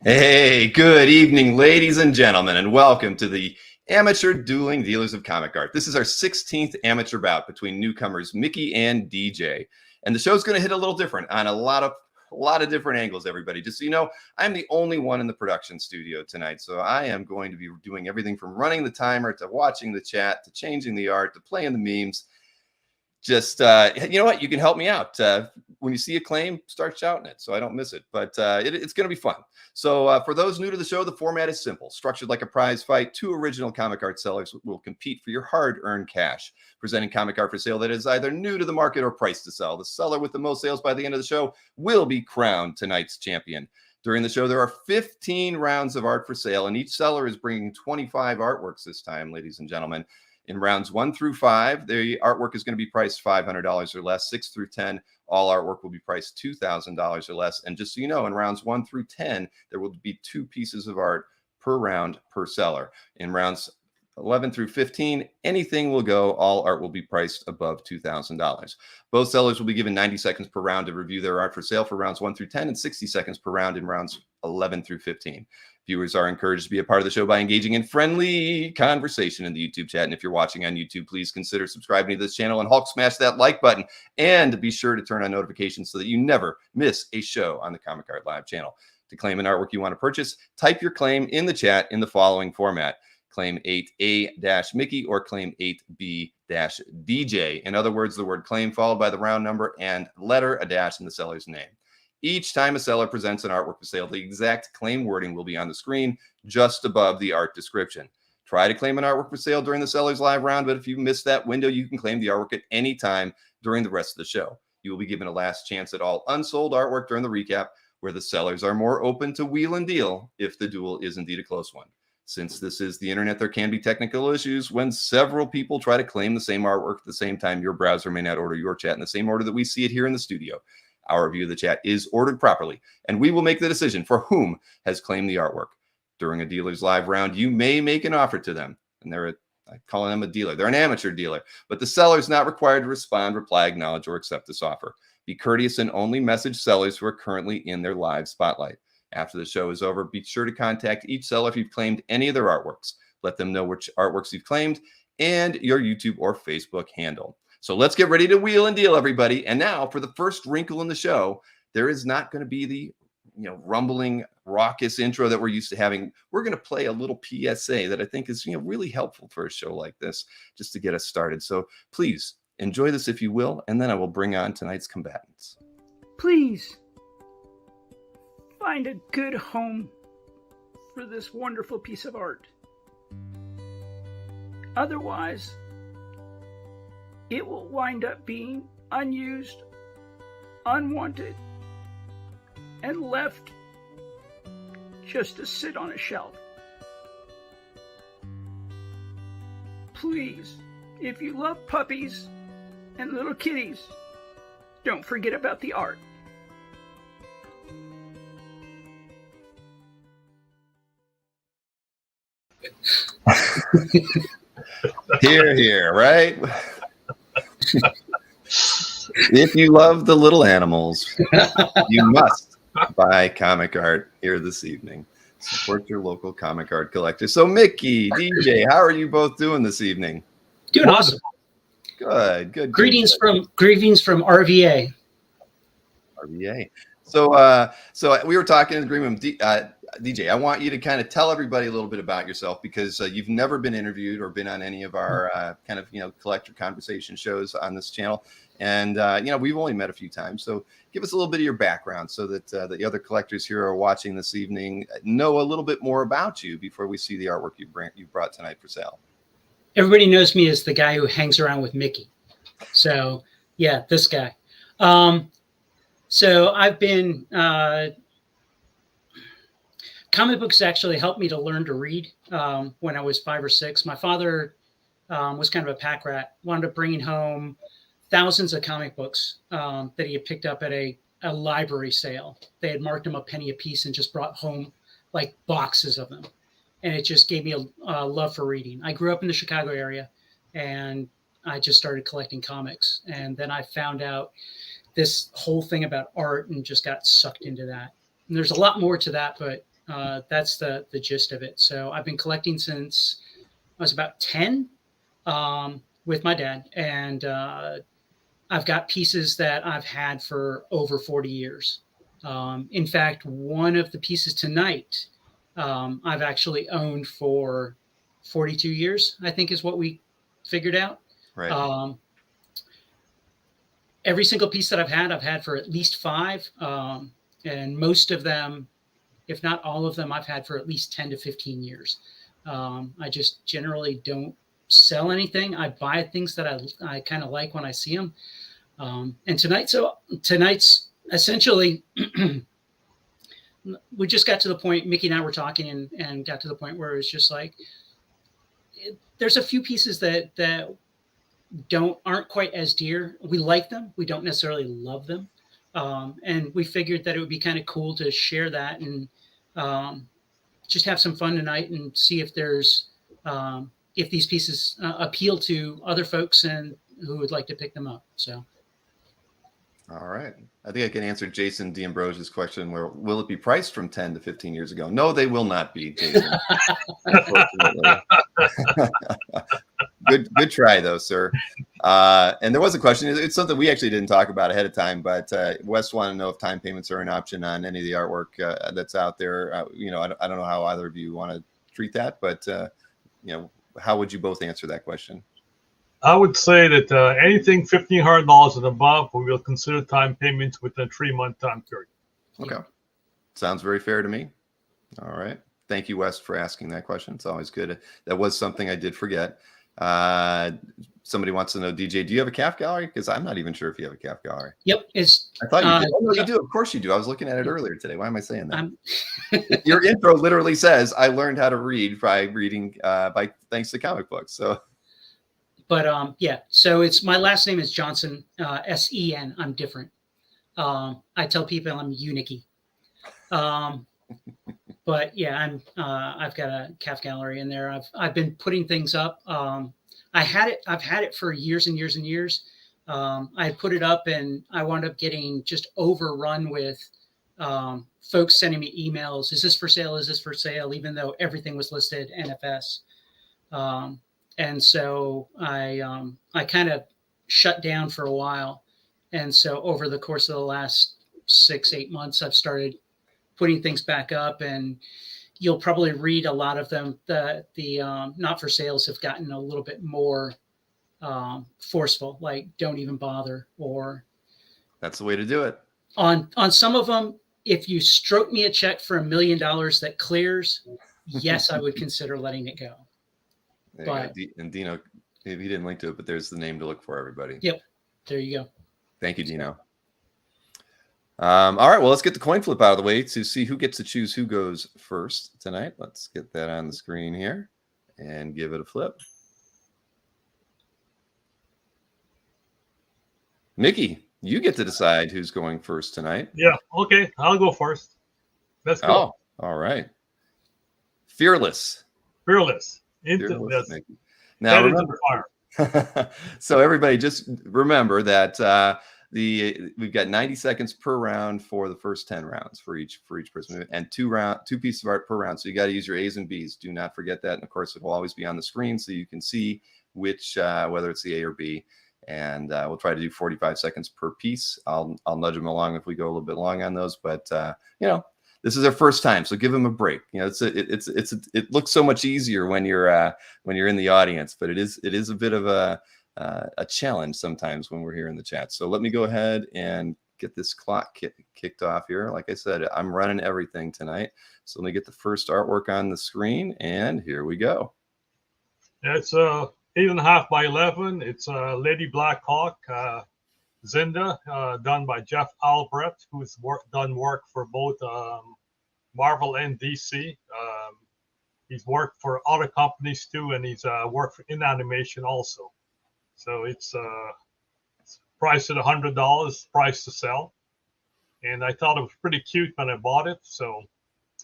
Hey, good evening, ladies and gentlemen, and welcome to the Amateur Dueling Dealers of Comic Art. This is our 16th amateur bout between newcomers Miki and DJ. And the show's going to hit a little different on a lot of different angles, everybody. Just so you know, I'm the only one in the production studio tonight, so I am going to be doing everything from running the timer to watching the chat to changing the art to playing the memes. Just, you know what? You can help me out. When you see a claim, start shouting it so I don't miss it. But it's going to be fun. So for those new to the show, the format is simple. Structured like a prize fight, two original comic art sellers will compete for your hard-earned cash, presenting comic art for sale that is either new to the market or priced to sell. The seller with the most sales by the end of the show will be crowned tonight's champion. During the show, there are 15 rounds of art for sale, and each seller is bringing 25 artworks this time, ladies and gentlemen. In rounds 1 through 5, the artwork is going to be priced $500 or less. 6 through 10, all artwork will be priced $2,000 or less. And just so you know, in rounds 1 through 10, there will be 2 pieces of art per round per seller. In rounds 11 through 15, anything will go. All art will be priced above $2,000. Both sellers will be given 90 seconds per round to review their art for sale for rounds 1 through 10 and 60 seconds per round in rounds 11 through 15. Viewers are encouraged to be a part of the show by engaging in friendly conversation in the YouTube chat. And if you're watching on YouTube, please consider subscribing to this channel and Hulk smash that like button. And be sure to turn on notifications so that you never miss a show on the Comic Art Live channel. To claim an artwork you want to purchase, type your claim in the chat in the following format. Claim 8A-Mickey or claim 8B-DJ. In other words, the word claim followed by the round number and letter, a dash in the seller's name. Each time a seller presents an artwork for sale, the exact claim wording will be on the screen just above the art description. Try to claim an artwork for sale during the seller's live round, but if you miss that window, you can claim the artwork at any time during the rest of the show. You will be given a last chance at all unsold artwork during the recap, where the sellers are more open to wheel and deal if the duel is indeed a close one. Since this is the internet, there can be technical issues when several people try to claim the same artwork at the same time. Your browser may not order your chat in the same order that we see it here in the studio. Our review of the chat is ordered properly, and we will make the decision for whom has claimed the artwork. During a dealer's live round, you may make an offer to them, and I'm calling them a dealer. They're an amateur dealer, but the seller is not required to respond, reply, acknowledge, or accept this offer. Be courteous and only message sellers who are currently in their live spotlight. After the show is over, be sure to contact each seller if you've claimed any of their artworks. Let them know which artworks you've claimed and your YouTube or Facebook handle. So let's get ready to wheel and deal, everybody. And now for the first wrinkle in the show, there is not going to be the rumbling, raucous intro that we're used to having. We're going to play a little PSA that I think is really helpful for a show like this, just to get us started. So please enjoy this if you will, and then I will bring on tonight's combatants. Please find a good home for this wonderful piece of art. Otherwise, it will wind up being unused, unwanted, and left just to sit on a shelf. Please, if you love puppies and little kitties, don't forget about the art. Here, right? If you love the little animals, you must buy comic art here this evening. Support your local comic art collector. So, Miki, DJ, how are you both doing this evening? Doing awesome. Good. Greetings from RVA. RVA. So we were talking in the green room. DJ, I want you to kind of tell everybody a little bit about yourself, because you've never been interviewed or been on any of our collector conversation shows on this channel. And, we've only met a few times. So give us a little bit of your background so that the other collectors here are watching this evening know a little bit more about you before we see the artwork you brought tonight for sale. Everybody knows me as the guy who hangs around with Miki. So, yeah, this guy. So I've been... comic books actually helped me to learn to read when I was 5 or 6. My father was kind of a pack rat, wound up bringing home thousands of comic books that he had picked up at a library sale. They had marked them a penny a piece and just brought home like boxes of them. And it just gave me a love for reading. I grew up in the Chicago area, and I just started collecting comics. And then I found out this whole thing about art and just got sucked into that. And there's a lot more to that, but That's the gist of it. So I've been collecting since I was about 10 with my dad, and I've got pieces that I've had for over 40 years. In fact, one of the pieces tonight I've actually owned for 42 years, I think is what we figured out. Right. Every single piece that I've had for at least 5. And most of them, if not all of them, I've had for at least 10 to 15 years. I just generally don't sell anything. I buy things that I kind of like when I see them. And tonight's essentially, we just got to the point, Miki and I were talking and got to the point where it's just like, there's a few pieces that aren't quite as dear. We like them. We don't necessarily love them. And we figured that it would be kind of cool to share that and just have some fun tonight and see if there's, if these pieces appeal to other folks and who would like to pick them up. So. All right. I think I can answer Jason D'Ambrosia's question, where will it be priced from 10 to 15 years ago? No, they will not be, Jason. Unfortunately. Good try, though, sir. And there was a question. It's something we actually didn't talk about ahead of time, but Wes wanted to know if time payments are an option on any of the artwork that's out there. I don't know how either of you want to treat that, but how would you both answer that question? I would say that anything $1,500 and above, we will consider time payments within a 3-month time period. Okay. Sounds very fair to me. All right. Thank you, Wes, for asking that question. It's always good. That was something I did forget. Somebody wants to know, DJ, do you have a calf gallery? Because I'm not even sure if you have a calf gallery. Yep. I thought you did. Oh, no, you do. Of course you do. I was looking at it earlier today. Why am I saying that? Your intro literally says, I learned how to read by reading thanks to comic books. So. But yeah, so my last name is Johnson, S-E-N. I'm different. I tell people I'm unique. But yeah, I've got a calf gallery in there. I've been putting things up. I've had it for years and years and years. I put it up and I wound up getting just overrun with folks sending me emails. Is this for sale? Is this for sale? Even though everything was listed NFS. And so I kind of shut down for a while. And so over the course of the last 6-8 months, I've started putting things back up, and you'll probably read a lot of them. The not for sales have gotten a little bit more forceful, like don't even bother, or that's the way to do it. On some of them, if you stroke me a check for $1 million that clears, yes, I would consider letting it go. But, and Dino, he didn't link to it, but there's the name to look for, everybody. Yep. There you go. Thank you, Dino. All right, well, let's get the coin flip out of the way to see who gets to choose who goes first tonight. Let's get that on the screen here and give it a flip. Miki, you get to decide who's going first tonight. Yeah, okay, I'll go first. Let's go. Oh, all right. Fearless. Fearless. Now, remember, so everybody just remember that we've got 90 seconds per round for the first 10 rounds for each person, and two pieces of art per round. So you got to use your A's and B's. Do not forget that. And of course, it will always be on the screen so you can see which whether it's the A or B. And we'll try to do 45 seconds per piece. I'll nudge them along if we go a little bit long on those, but this is their first time, so give them a break. It looks so much easier when you're in the audience, but it is a bit of a challenge sometimes when we're here in the chat. So let me go ahead and get this clock kicked off here. Like I said, I'm running everything tonight, so let me get the first artwork on the screen, and here we go. It's 8.5 by 11. It's Lady Black Hawk, Zinda, done by Jeff Albrecht, who's done work for both Marvel and DC. He's worked for other companies too, and he's worked in animation also. So it's priced at $100, price to sell. And I thought it was pretty cute when I bought it. So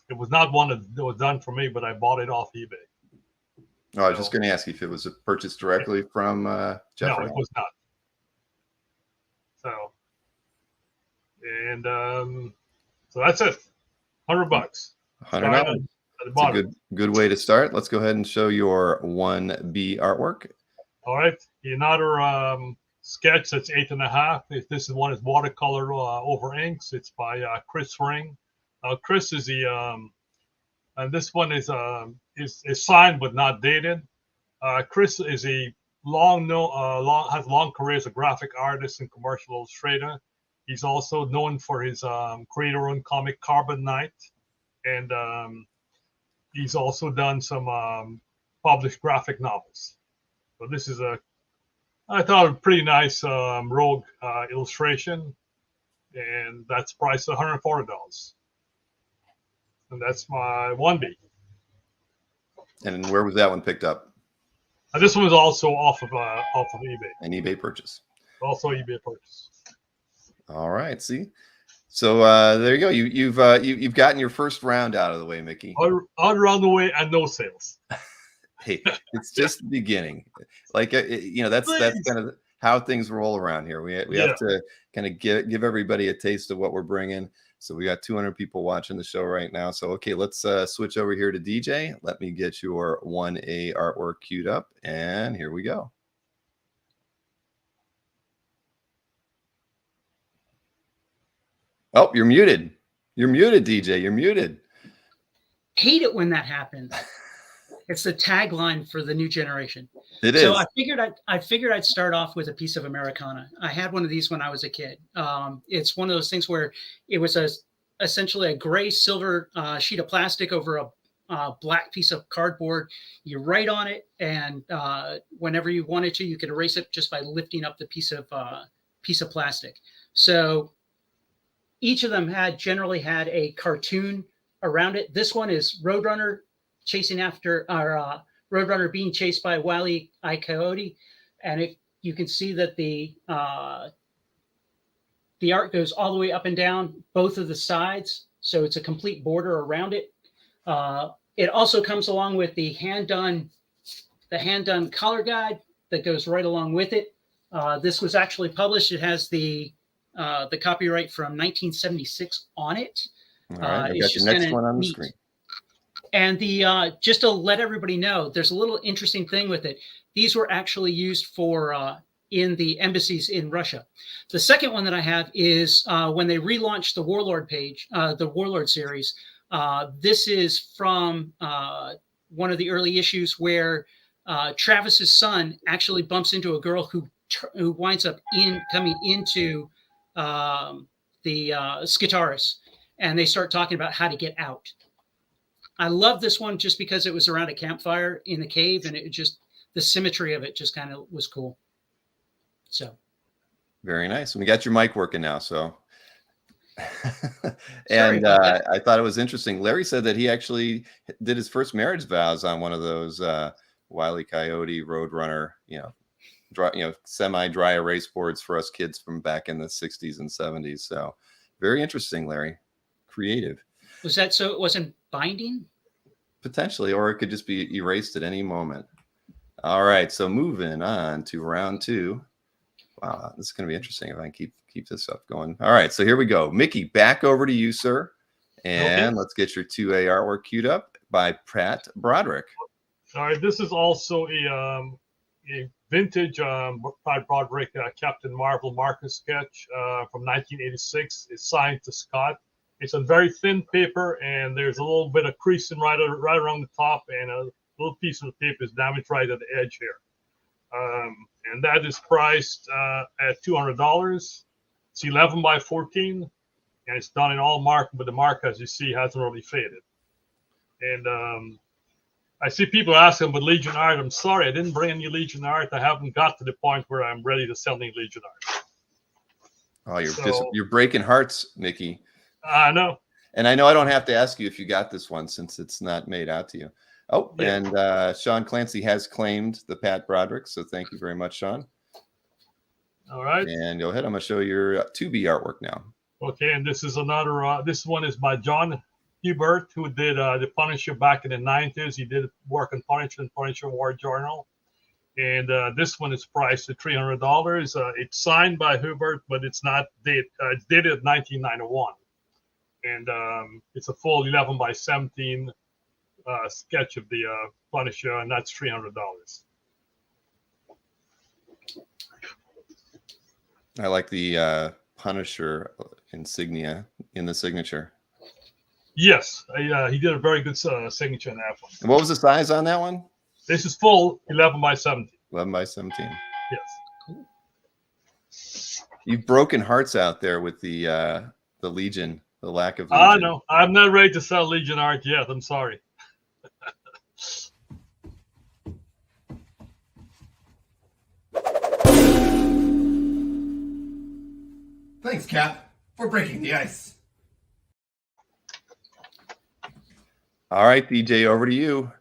it was not one that was done for me, but I bought it off eBay. Oh, I was just going to ask you if it was purchased directly from Jeff. No, it was not. So, and so that's it. $100. $100. At the It's a bottom. good way to start. Let's go ahead and show your 1B artwork. All right. Another sketch that's 8.5. This one is watercolor over inks. It's by Chris Ring. Chris is the and this one is signed but not dated. Chris is a has long career as a graphic artist and commercial illustrator. He's also known for his creator-owned comic Carbon Knight, and he's also done some published graphic novels. So this is I thought a pretty nice rogue illustration, and that's priced at $140. And that's my 1B. And where was that one picked up? This one was also off of eBay. An eBay purchase. Also eBay purchase. All right. See, so there you go. You've gotten your first round out of the way, Mickey. Out around the way and no sales. Hey, it's just the beginning. Like that's kind of how things roll around here. We have to kind of give everybody a taste of what we're bringing. So we got 200 people watching the show right now. So okay, let's switch over here to DJ. Let me get your 1A artwork queued up, and here we go. Oh, you're muted. You're muted, DJ. You're muted. Hate it when that happens. It's the tagline for the new generation. It is. So I figured I'd start off with a piece of Americana. I had one of these when I was a kid. It's one of those things where it was essentially a gray silver sheet of plastic over a black piece of cardboard. You write on it, and whenever you wanted to, you could erase it just by lifting up the piece of plastic. So each of them generally had a cartoon around it. This one is Roadrunner chasing after Roadrunner being chased by Wile E. Coyote, and you can see that the art goes all the way up and down both of the sides, so it's a complete border around it. It also comes along with the hand done color guide that goes right along with it. This was actually published. It has the copyright from 1976 on it. All right, I got the next one on the screen. And just to let everybody know, there's a little interesting thing with it. These were actually used for in the embassies in Russia. The second one that I have is when they relaunched the Warlord page, the Warlord series. This is from one of the early issues where Travis's son actually bumps into a girl who winds up coming into the Skitaris, and they start talking about how to get out. I love this one just because it was around a campfire in the cave, and it just, the symmetry of it just kind of was cool. So very nice. We got your mic working now, so and I thought it was interesting. Larry said that he actually did his first marriage vows on one of those Wile E. Coyote Roadrunner, semi-dry erase boards for us kids from back in the 60s and 70s. So very interesting, Larry. Creative. Was that so it wasn't binding? Potentially, or it could just be erased at any moment. All right, so moving on to round 2. Wow, this is going to be interesting if I can keep this up going. All right, so here we go. Mickey, back over to you, sir. And let's get your 2A artwork queued up by Pat Broderick. All right, this is also a vintage Pat Broderick Captain Marvel Marcus sketch from 1986. It's signed to Scott. It's on very thin paper, and there's a little bit of creasing right around the top, and a little piece of the paper is damaged right at the edge here. And that is priced at $200. It's 11 by 14, and it's done in all mark, but the mark, as you see, hasn't really faded. And I see people asking, but Legion art, I'm sorry, I didn't bring any Legion art. I haven't got to the point where I'm ready to sell any Legion art. Oh, you're breaking hearts, Mickey. I know. And I know I don't have to ask you if you got this one since it's not made out to you. Oh, yeah. And Sean Clancy has claimed the Pat Broderick, so thank you very much, Sean. All right. And go ahead. I'm going to show your 2B artwork now. Okay, and this is another. This one is by John Hubert, who did the Punisher back in the 90s. He did work on Punisher and Punisher War Journal. And this one is priced at $300. It's signed by Hubert, but it's not dated. It's dated 1991. and it's a full 11 by 17 sketch of the Punisher, and that's $300. I like the Punisher insignia in the signature. Yes, he did a very good signature in that one. And what was the size on that one? This is full 11 by 17. 11 by 17. Yes. You've broken hearts out there with the Legion, the lack of Legion. No, I'm not ready to sell Legion art yet. I'm sorry. Thanks, Cap, for breaking the ice. All right, DJ, over to you.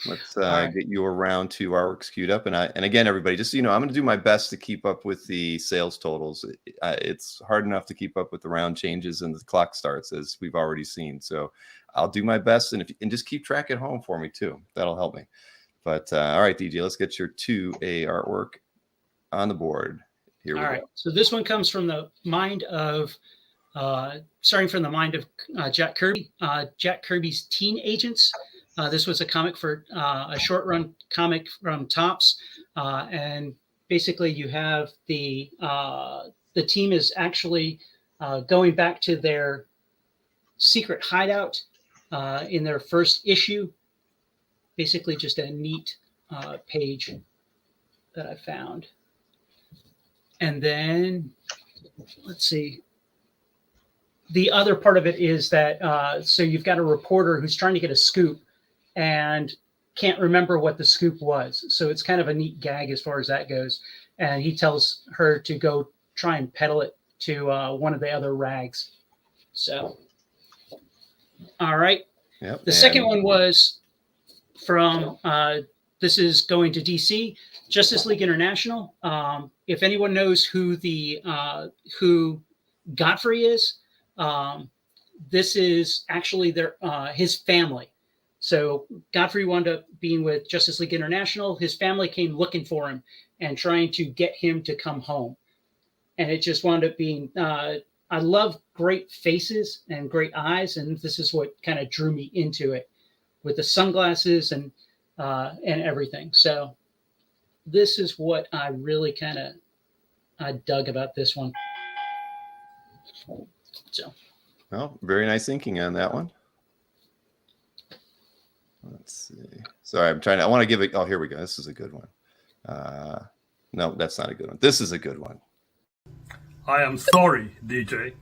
Let's get you around to artworks queued up. And again, everybody, just so you know, I'm going to do my best to keep up with the sales totals. It's hard enough to keep up with the round changes and the clock starts, as we've already seen. So I'll do my best, and just keep track at home for me too. That'll help me. But all right, DJ, let's get your 2A artwork on the board. Here we go. So this one comes from the mind of, starting from the mind of Jack Kirby. Jack Kirby's Teen Agents. This was a comic for a short run comic from Topps, and basically you have the team is actually going back to their secret hideout in their first issue. Basically, just a neat page that I found. And then let's see. The other part of it is that so you've got a reporter who's trying to get a scoop and can't remember what the scoop was. So it's kind of a neat gag as far as that goes. And he tells her to go try and peddle it to one of the other rags. So, all right. Yep. The second one was from, this is going to DC, Justice League International. If anyone knows who who Godfrey is, this is actually his family. So Godfrey wound up being with Justice League International. His family came looking for him and trying to get him to come home. And it just wound up being, I love great faces and great eyes. And this is what kind of drew me into it, with the sunglasses and everything. So this is what I really I dug about this one. So, well, very nice inking on that one. Let's see. Sorry, I want to give it. Oh, here we go. This is a good one. No, that's not a good one. This is a good one. I am sorry, DJ.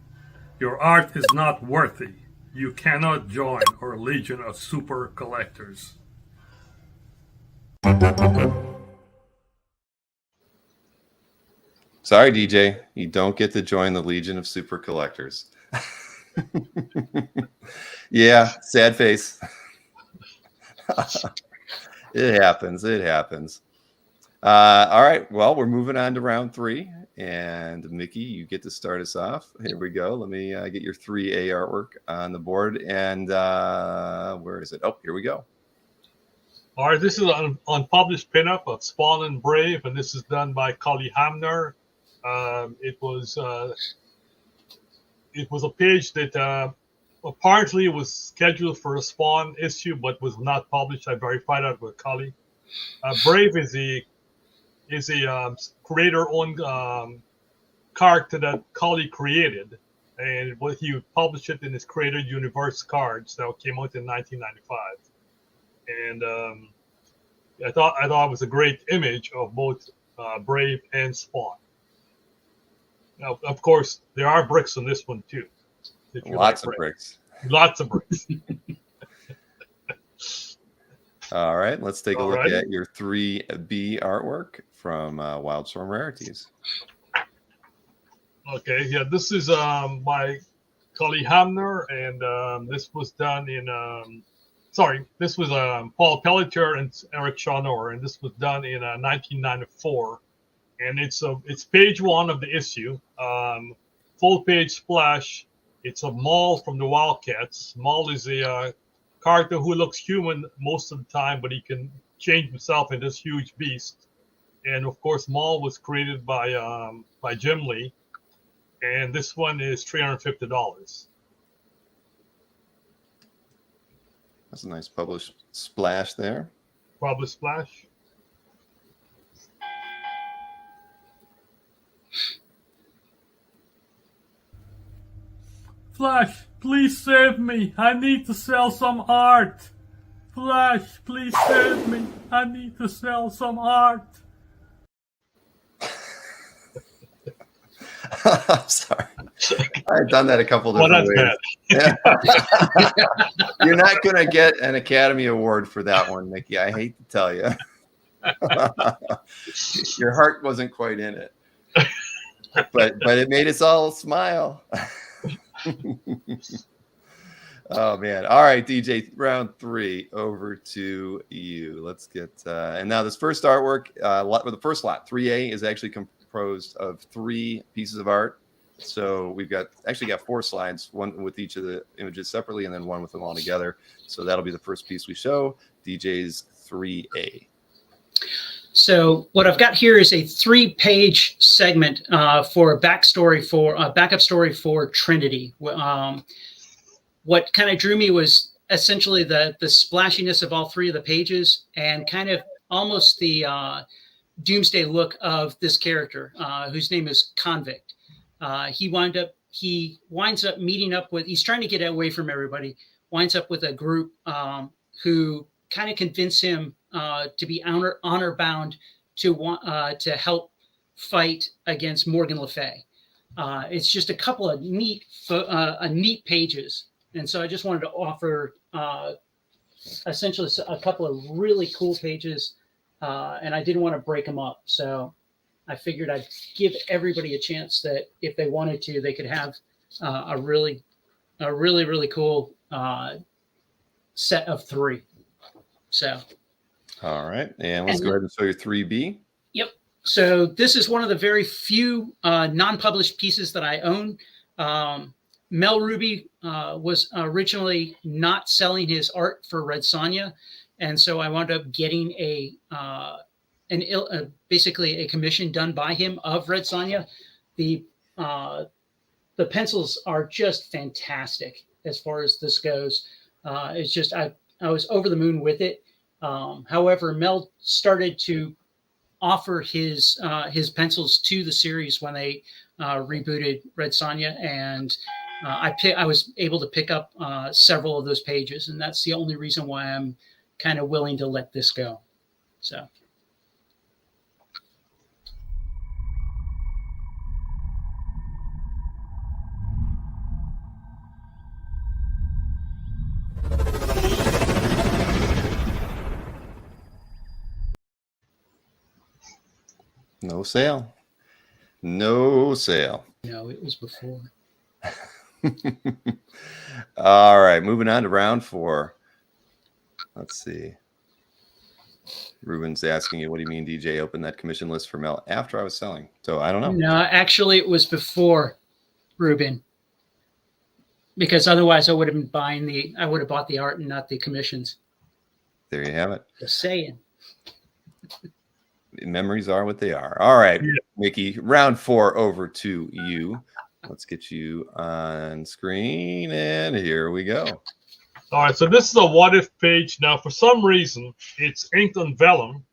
Your art is not worthy. You cannot join our legion of super collectors. Sorry, DJ. You don't get to join the Legion of Super Collectors. Yeah, sad face. It happens. It happens. All right. Well, we're moving on to round 3. And Miki, you get to start us off. Here we go. Let me get your 3A artwork on the board. And where is it? Oh, here we go. All right. This is an unpublished pinup of Spawn and Brave. And this is done by Cully Hamner. It was a page that apparently was scheduled for a Spawn issue, but was not published. I verified that with Cully. Brave is a creator-owned character that Cully created, and he would publish it in his Creator Universe cards that came out in 1995. And I thought it was a great image of both Brave and Spawn. Now, of course, there are bricks on this one too. Lots of bricks. Lots of bricks. All right, let's take a look at your 3B artwork from Wildstorm Rarities. Okay, yeah, this is by Cully Hamner, and this was done in this was Paul Pelletier and Eric Shawnor, and this was done in 1994, and it's page 1 of the issue, full page splash. It's a Maul from the Wildcats. Maul is a character who looks human most of the time, but he can change himself into this huge beast. And of course, Maul was created by Jim Lee, and this one is $350. That's a nice published splash there. Published splash. Flash, please save me. I need to sell some art. Flash, please save me. I need to sell some art. I'm sorry. I've done that a couple different ways. Yeah. You're not going to get an Academy Award for that one, Miki. I hate to tell you. Your heart wasn't quite in it. But it made us all smile. Oh, man. All right, DJ, round 3 over to you. Let's get and now this first artwork, the first lot, 3A, is actually composed of 3 pieces of art. So we've got 4 slides, one with each of the images separately and then one with them all together. So that'll be the first piece we show, DJ's 3A. So what I've got here is a 3-page segment for a backup story for Trinity. What kind of drew me was essentially the splashiness of all 3 of the pages and kind of almost the doomsday look of this character, whose name is Convict. He winds up meeting up with, he's trying to get away from everybody, winds up with a group who kind of convince him to be honor bound to help fight against Morgan Le Fay. It's just a couple of neat pages. And so I just wanted to offer essentially a couple of really cool pages, and I didn't want to break them up. So I figured I'd give everybody a chance that if they wanted to, they could have a really cool set of 3. So. All right. And let's go ahead and show your 3B. Yep. So this is one of the very few non-published pieces that I own. Mel Ruby was originally not selling his art for Red Sonja. And so I wound up getting basically a commission done by him of Red Sonja. The pencils are just fantastic as far as this goes. It's just, I was over the moon with it. However, Mel started to offer his pencils to the series when they rebooted Red Sonja, and I was able to pick up several of those pages, and that's the only reason why I'm kind of willing to let this go. So. No sale. No sale. No, it was before. All right, moving on to round 4. Let's see. Ruben's asking you, what do you mean DJ opened that commission list for Mel after I was selling? So I don't know. No, actually it was before Ruben. Because otherwise I would have bought the art and not the commissions. There you have it. Just saying. Memories are what they are. All right, Miki, round 4 over to you. Let's get you on screen, and here we go. All right, so this is a what if page. Now, for some reason, it's inked on vellum,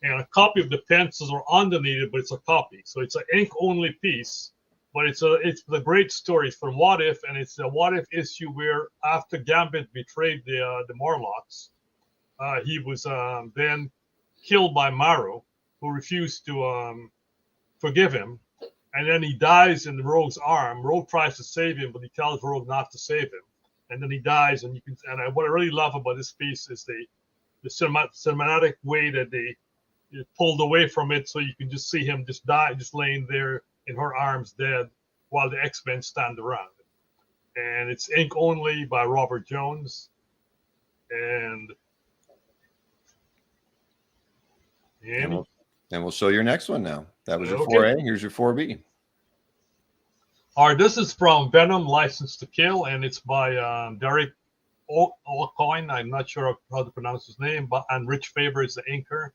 and a copy of the pencils are underneath it, but it's a copy. So it's an ink-only piece, but it's the great story from What If, and it's a what if issue where after Gambit betrayed the Morlocks, he was then killed by Maru, who refused to forgive him. And then he dies in Rogue's arm. Rogue tries to save him, but he tells Rogue not to save him. And then he dies. And what I really love about this piece is the cinematic way that they pulled away from it, so you can just see him just die, just laying there in her arms, dead, while the X-Men stand around. And it's ink only by Robert Jones. And we'll show your next one now. That was your 4A. Here's your 4B. All right, this is from Venom, License to Kill, and it's by Derek Aucoin. I'm not sure how to pronounce his name, and Rich Faber is the inker.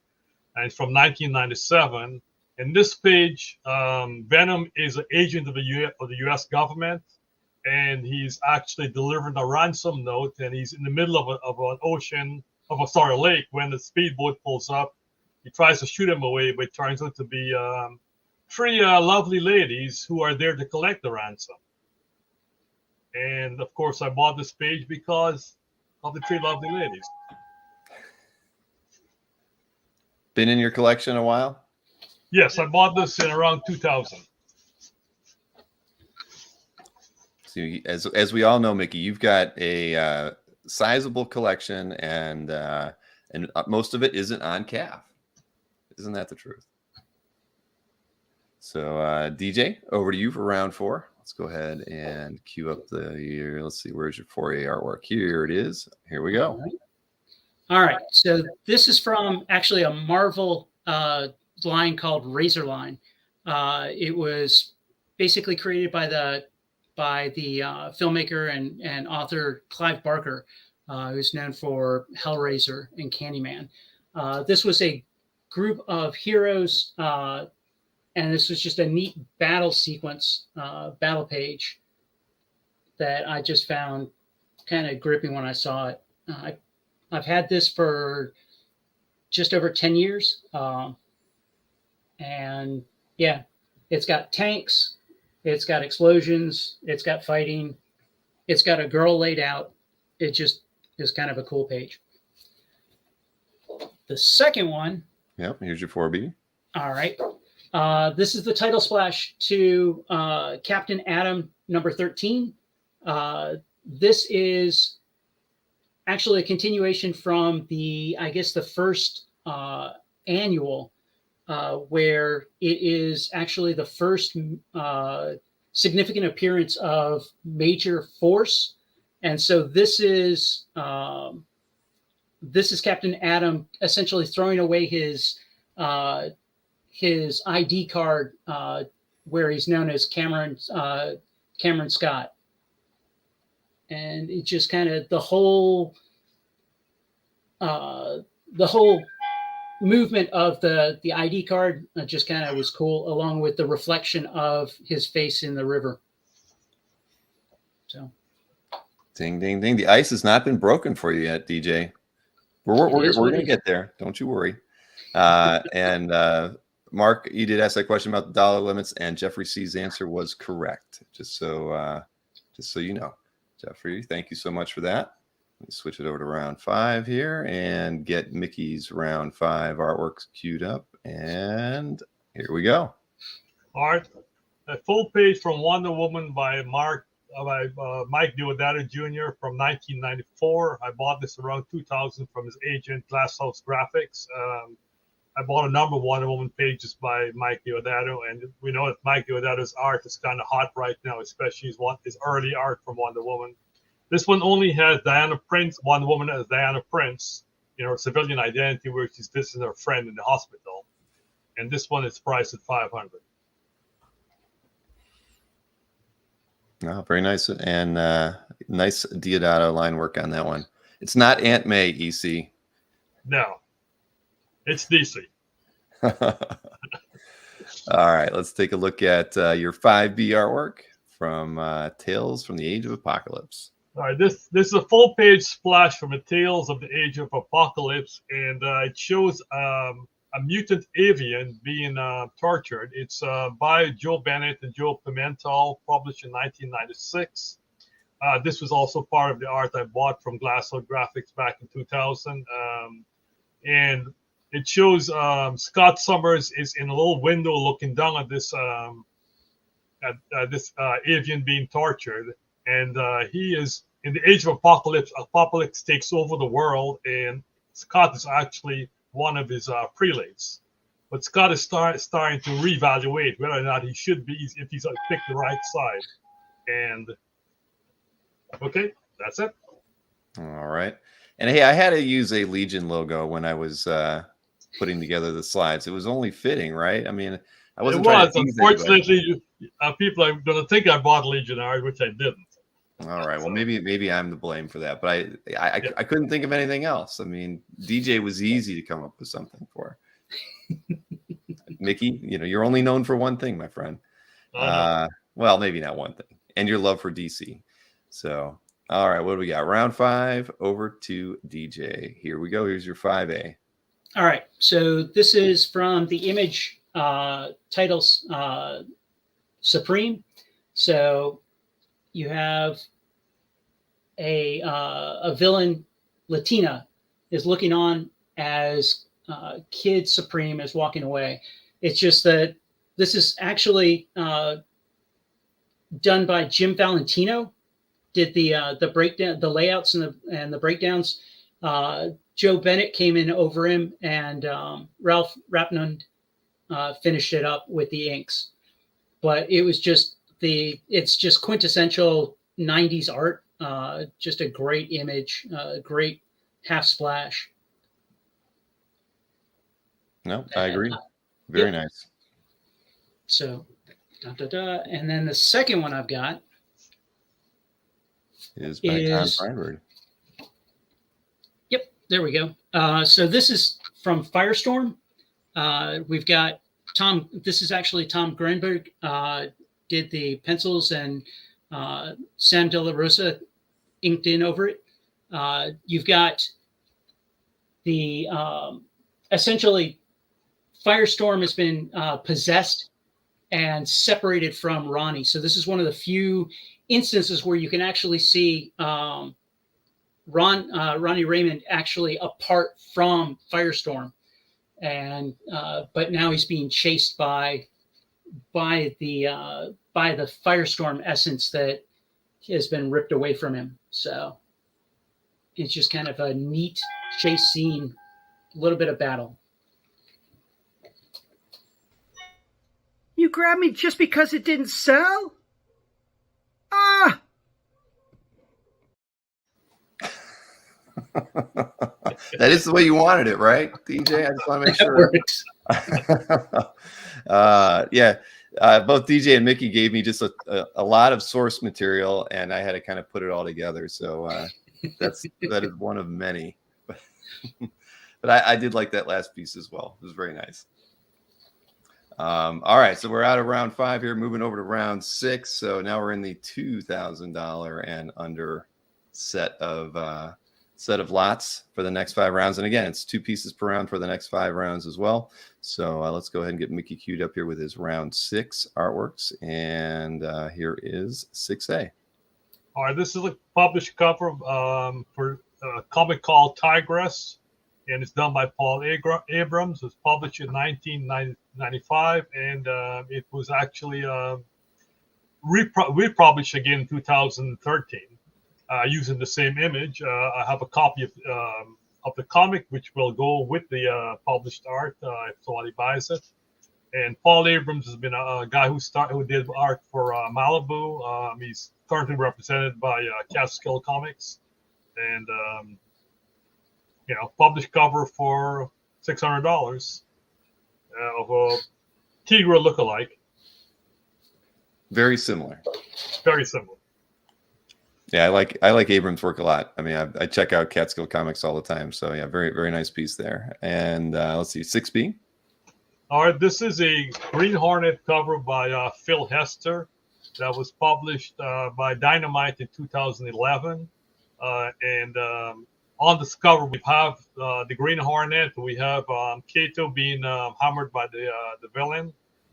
And it's from 1997. In this page, Venom is an agent of the U.S. government, and he's actually delivering a ransom note, and he's in the middle of an ocean, a lake, when the speedboat pulls up. He tries to shoot him away, but it turns out to be three lovely ladies who are there to collect the ransom. And of course, I bought this page because of the three lovely ladies. Been in your collection a while? Yes, I bought this in around 2000. So as we all know, Miki, you've got a sizable collection, and most of it isn't on calf. Isn't that the truth? So DJ, over to you for round 4. Let's go ahead and cue up the year. Let's see, where's your 4A artwork? Here it is. Here we go. All right. So this is from actually a Marvel line called Razor Line. It was basically created by the filmmaker and author Clive Barker, who's known for Hellraiser and Candyman. This was a group of heroes, and this was just a neat battle sequence, battle page that I just found kind of gripping when I saw it. I've had this for just over 10 years. And yeah, it's got tanks, it's got explosions, it's got fighting, it's got a girl laid out. It just is kind of a cool page. The second one. Yep, here's your 4B. All right. This is the title splash to Captain Atom number 13. This is actually a continuation from the first annual, where it is actually the first significant appearance of Major Force. And so this is Captain Atom essentially throwing away his ID card, where he's known as Cameron Scott. And it just kind of the whole movement of the ID card just kind of was cool, along with the reflection of his face in the river. So, ding, ding, ding. The ice has not been broken for you yet, DJ. We're going to get there. Don't you worry. And Mark, you did ask that question about the dollar limits, and Jeffrey C's answer was correct. Just so you know. Jeffrey, thank you so much for that. Let me switch it over to round 5 here and get Mickey's round 5 artworks queued up. And here we go. All right. A full page from Wonder Woman by Mike Deodato Jr. from 1994. I bought this around 2000 from his agent, Glasshouse Graphics. I bought a number of Wonder Woman pages by Mike Deodato, and we know that Mike Deodato's art is kind of hot right now, especially his early art from Wonder Woman. This one only has Diana Prince, Wonder Woman as Diana Prince, her civilian identity, where she's visiting her friend in the hospital. And this one is priced at $500. Oh, very nice, and nice Deodato line work on that one. It's not Aunt May, EC. No, it's DC. All right, let's take a look at your 5B artwork from Tales from the Age of Apocalypse. All right, this is a full page splash from the Tales of the Age of Apocalypse, and it shows a mutant avian being tortured. It's by Joe Bennett and Joe Pimentel, published in 1996. This was also part of the art I bought from Glasshouse Graphics back in 2000. And it shows Scott Summers is in a little window looking down at this avian being tortured. And he is in the Age of Apocalypse. Apocalypse takes over the world, and Scott is actually one of his prelates. But Scott is starting to reevaluate whether or not he should be, if he's picked the right side. And okay, that's it. All right. And hey, I had to use a Legion logo when I was putting together the slides. It was only fitting, right? I mean, I wasn't trying to tease anybody. Unfortunately, people are going to think I bought Legion art, which I didn't. All right. Well, maybe I'm to blame for that, but I couldn't think of anything else. I mean, DJ was easy to come up with something for. Mickey, you're only known for one thing, my friend. Well, maybe not one thing. and your love for DC. So, all right, what do we got? Round 5 over to DJ. Here we go. Here's your 5A. All right. So this is from the Image titles Supreme. So you have a villain, Latina, is looking on as Kid Supreme is walking away. It's just that this is actually done by Jim Valentino. Did the breakdown, the layouts and the breakdowns. Joe Bennett came in over him, and Ralph Rapnund finished it up with the inks. But it was just it's just quintessential 90s art. Just a great image, great half splash. No, I agree. Very nice. So, and then the second one I've got is by Tom Feinberg. Yep, there we go. So this is from Firestorm. We've got Tom. This is actually Tom Grenberg did the pencils, and Sam De La Rosa inked in over it. You've got the essentially Firestorm has been possessed and separated from Ronnie. So this is one of the few instances where you can actually see Ronnie Raymond actually apart from Firestorm, and but now he's being chased by the Firestorm essence that has been ripped away from him. So it's just kind of a neat chase scene, a little bit of battle. You grabbed me just because it didn't sell? Ah! That is the way you wanted it, right, DJ? I just want to make sure. Yeah. Both DJ and Miki gave me just a lot of source material, and I had to kind of put it all together. So that is one of many. But I did like that last piece as well. It was very nice. All right, so we're out of round 5 here, moving over to round 6. So now we're in the $2,000 and under set of lots for the next 5 rounds. And again, it's 2 pieces per round for the next 5 rounds as well. So let's go ahead and get Miki queued up here with his round 6 artworks. And here is 6A. All right, this is a published cover for a comic called Tigress, and it's done by Paul Abrams. It was published in 1995, and it was actually republished again in 2013 using the same image. I have a copy of the comic, which will go with the published art if somebody buys it. And Paul Abrams has been a guy who did art for Malibu. He's currently represented by Catskill Comics, and published cover for $600 of a Tigra lookalike. Very similar. Very similar. Yeah, I like Abrams' work a lot. I mean, I check out Catskill Comics all the time. So yeah, very, very nice piece there. And let's see, 6B. All right, this is a Green Hornet cover by Phil Hester that was published by Dynamite in 2011. And on this cover, we have the Green Hornet. We have Kato being hammered by the villain.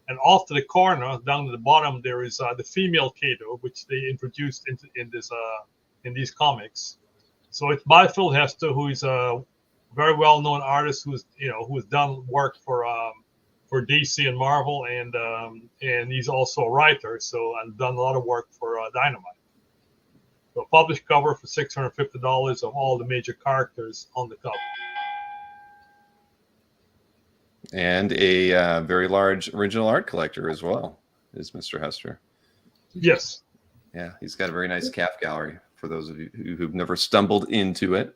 And off to the corner, down to the bottom, there is the female Kato, which they introduced in these comics. So it's by Phil Hester, who is a very well-known artist who has done work for DC and Marvel, and he's also a writer, and done a lot of work for Dynamite. So published cover for $650 of all the major characters on the cover. And a very large original art collector as well is Mr. Hester. Yes. Yeah, he's got a very nice calf gallery for those of you who've never stumbled into it.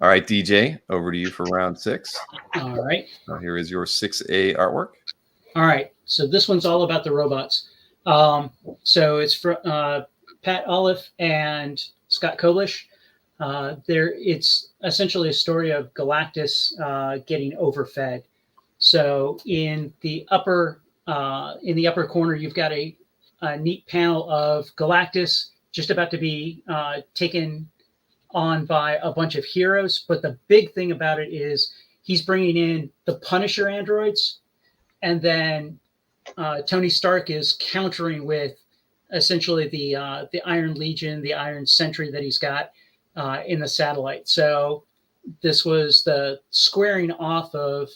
All right, DJ, over to you for round 6. All right. Here is your 6A artwork. All right. So this one's all about the robots. So it's for Pat Olive and Scott Koblish. It's essentially a story of Galactus getting overfed. So in the upper corner, you've got a a neat panel of Galactus just about to be taken on by a bunch of heroes. But the big thing about it is he's bringing in the Punisher androids, and then Tony Stark is countering with essentially the Iron Legion, the Iron Sentry that he's got in the satellite. So this was the squaring off of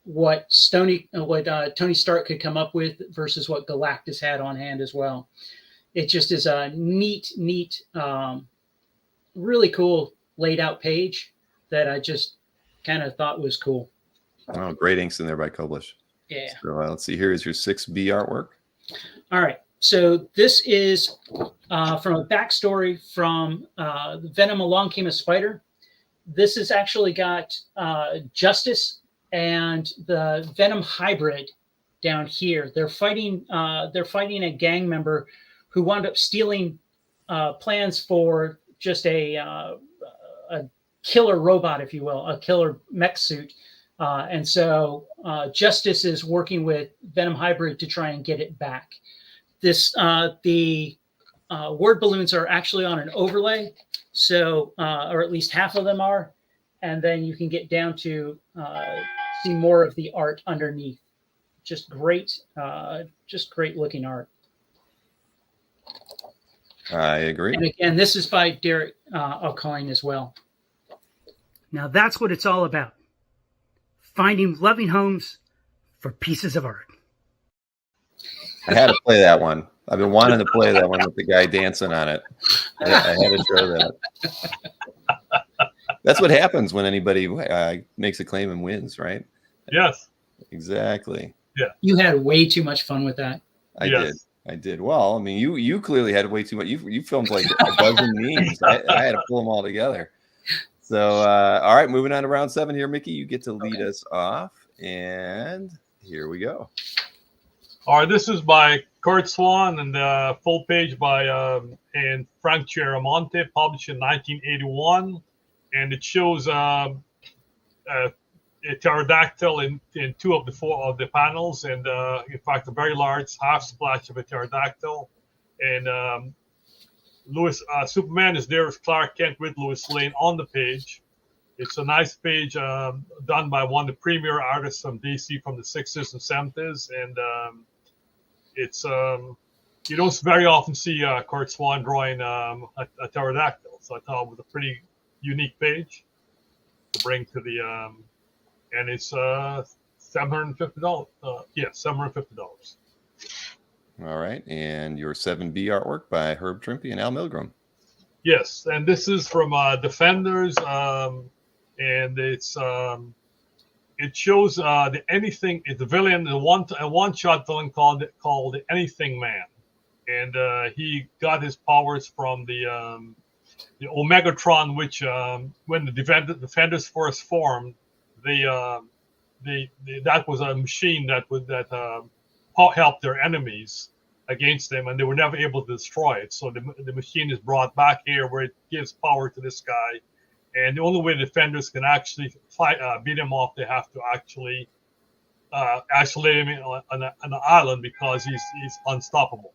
what Tony Stark could come up with versus what Galactus had on hand as well. It just is a neat, really cool laid out page that I just kind of thought was cool. Oh, great inks in there by Koblish. Yeah. So let's see. Here is your 6B artwork. All right. So this is from a backstory from Venom Along Came a Spider. This has actually got Justice and the Venom hybrid down here. They're fighting a gang member who wound up stealing plans for just a killer robot, if you will, a killer mech suit. And so Justice is working with Venom hybrid to try and get it back. The word balloons are actually on an overlay, so or at least half of them are, and then you can get down to see more of the art underneath. Just great looking art. I agree. And again, this is by Derek Aucoin as well. Now that's what it's all about. Finding loving homes for pieces of art. I had to play that one. I've been wanting to play that one with the guy dancing on it. I had to show that. That's what happens when anybody makes a claim and wins, right? Yes. Exactly. Yeah. You had way too much fun with that. I did. Well, I mean, you clearly had way too much. You filmed like a dozen memes. I had to pull them all together. So, all right, moving on to round 7 here, Mickey. You get to lead us off, and here we go. All right, this is by Kurt Swan and full page by and Frank Chiaramonte, published in 1981, and it shows a pterodactyl in 2 of the 4 of the panels, and in fact a very large half splash of a pterodactyl, and Superman is there as Clark Kent with Lois Lane on the page. It's a nice page done by one of the premier artists from DC from the 60s and 70s, and it's you don't very often see Kurt Swan drawing a pterodactyl, so I thought it was a pretty unique page to bring to the and it's $750. $750. All right, and your 7B artwork by Herb Trimpe and Al Milgram. Yes, and this is from Defenders, and it's it shows the Anything. It's the villain, a one-shot villain called the Anything Man, and he got his powers from the Omegatron, which when the Defenders first formed, that was a machine that helped their enemies against them, and they were never able to destroy it. So the machine is brought back here, where it gives power to this guy. And the only way the Defenders can actually beat him off, they have to actually isolate him on an island, because he's unstoppable.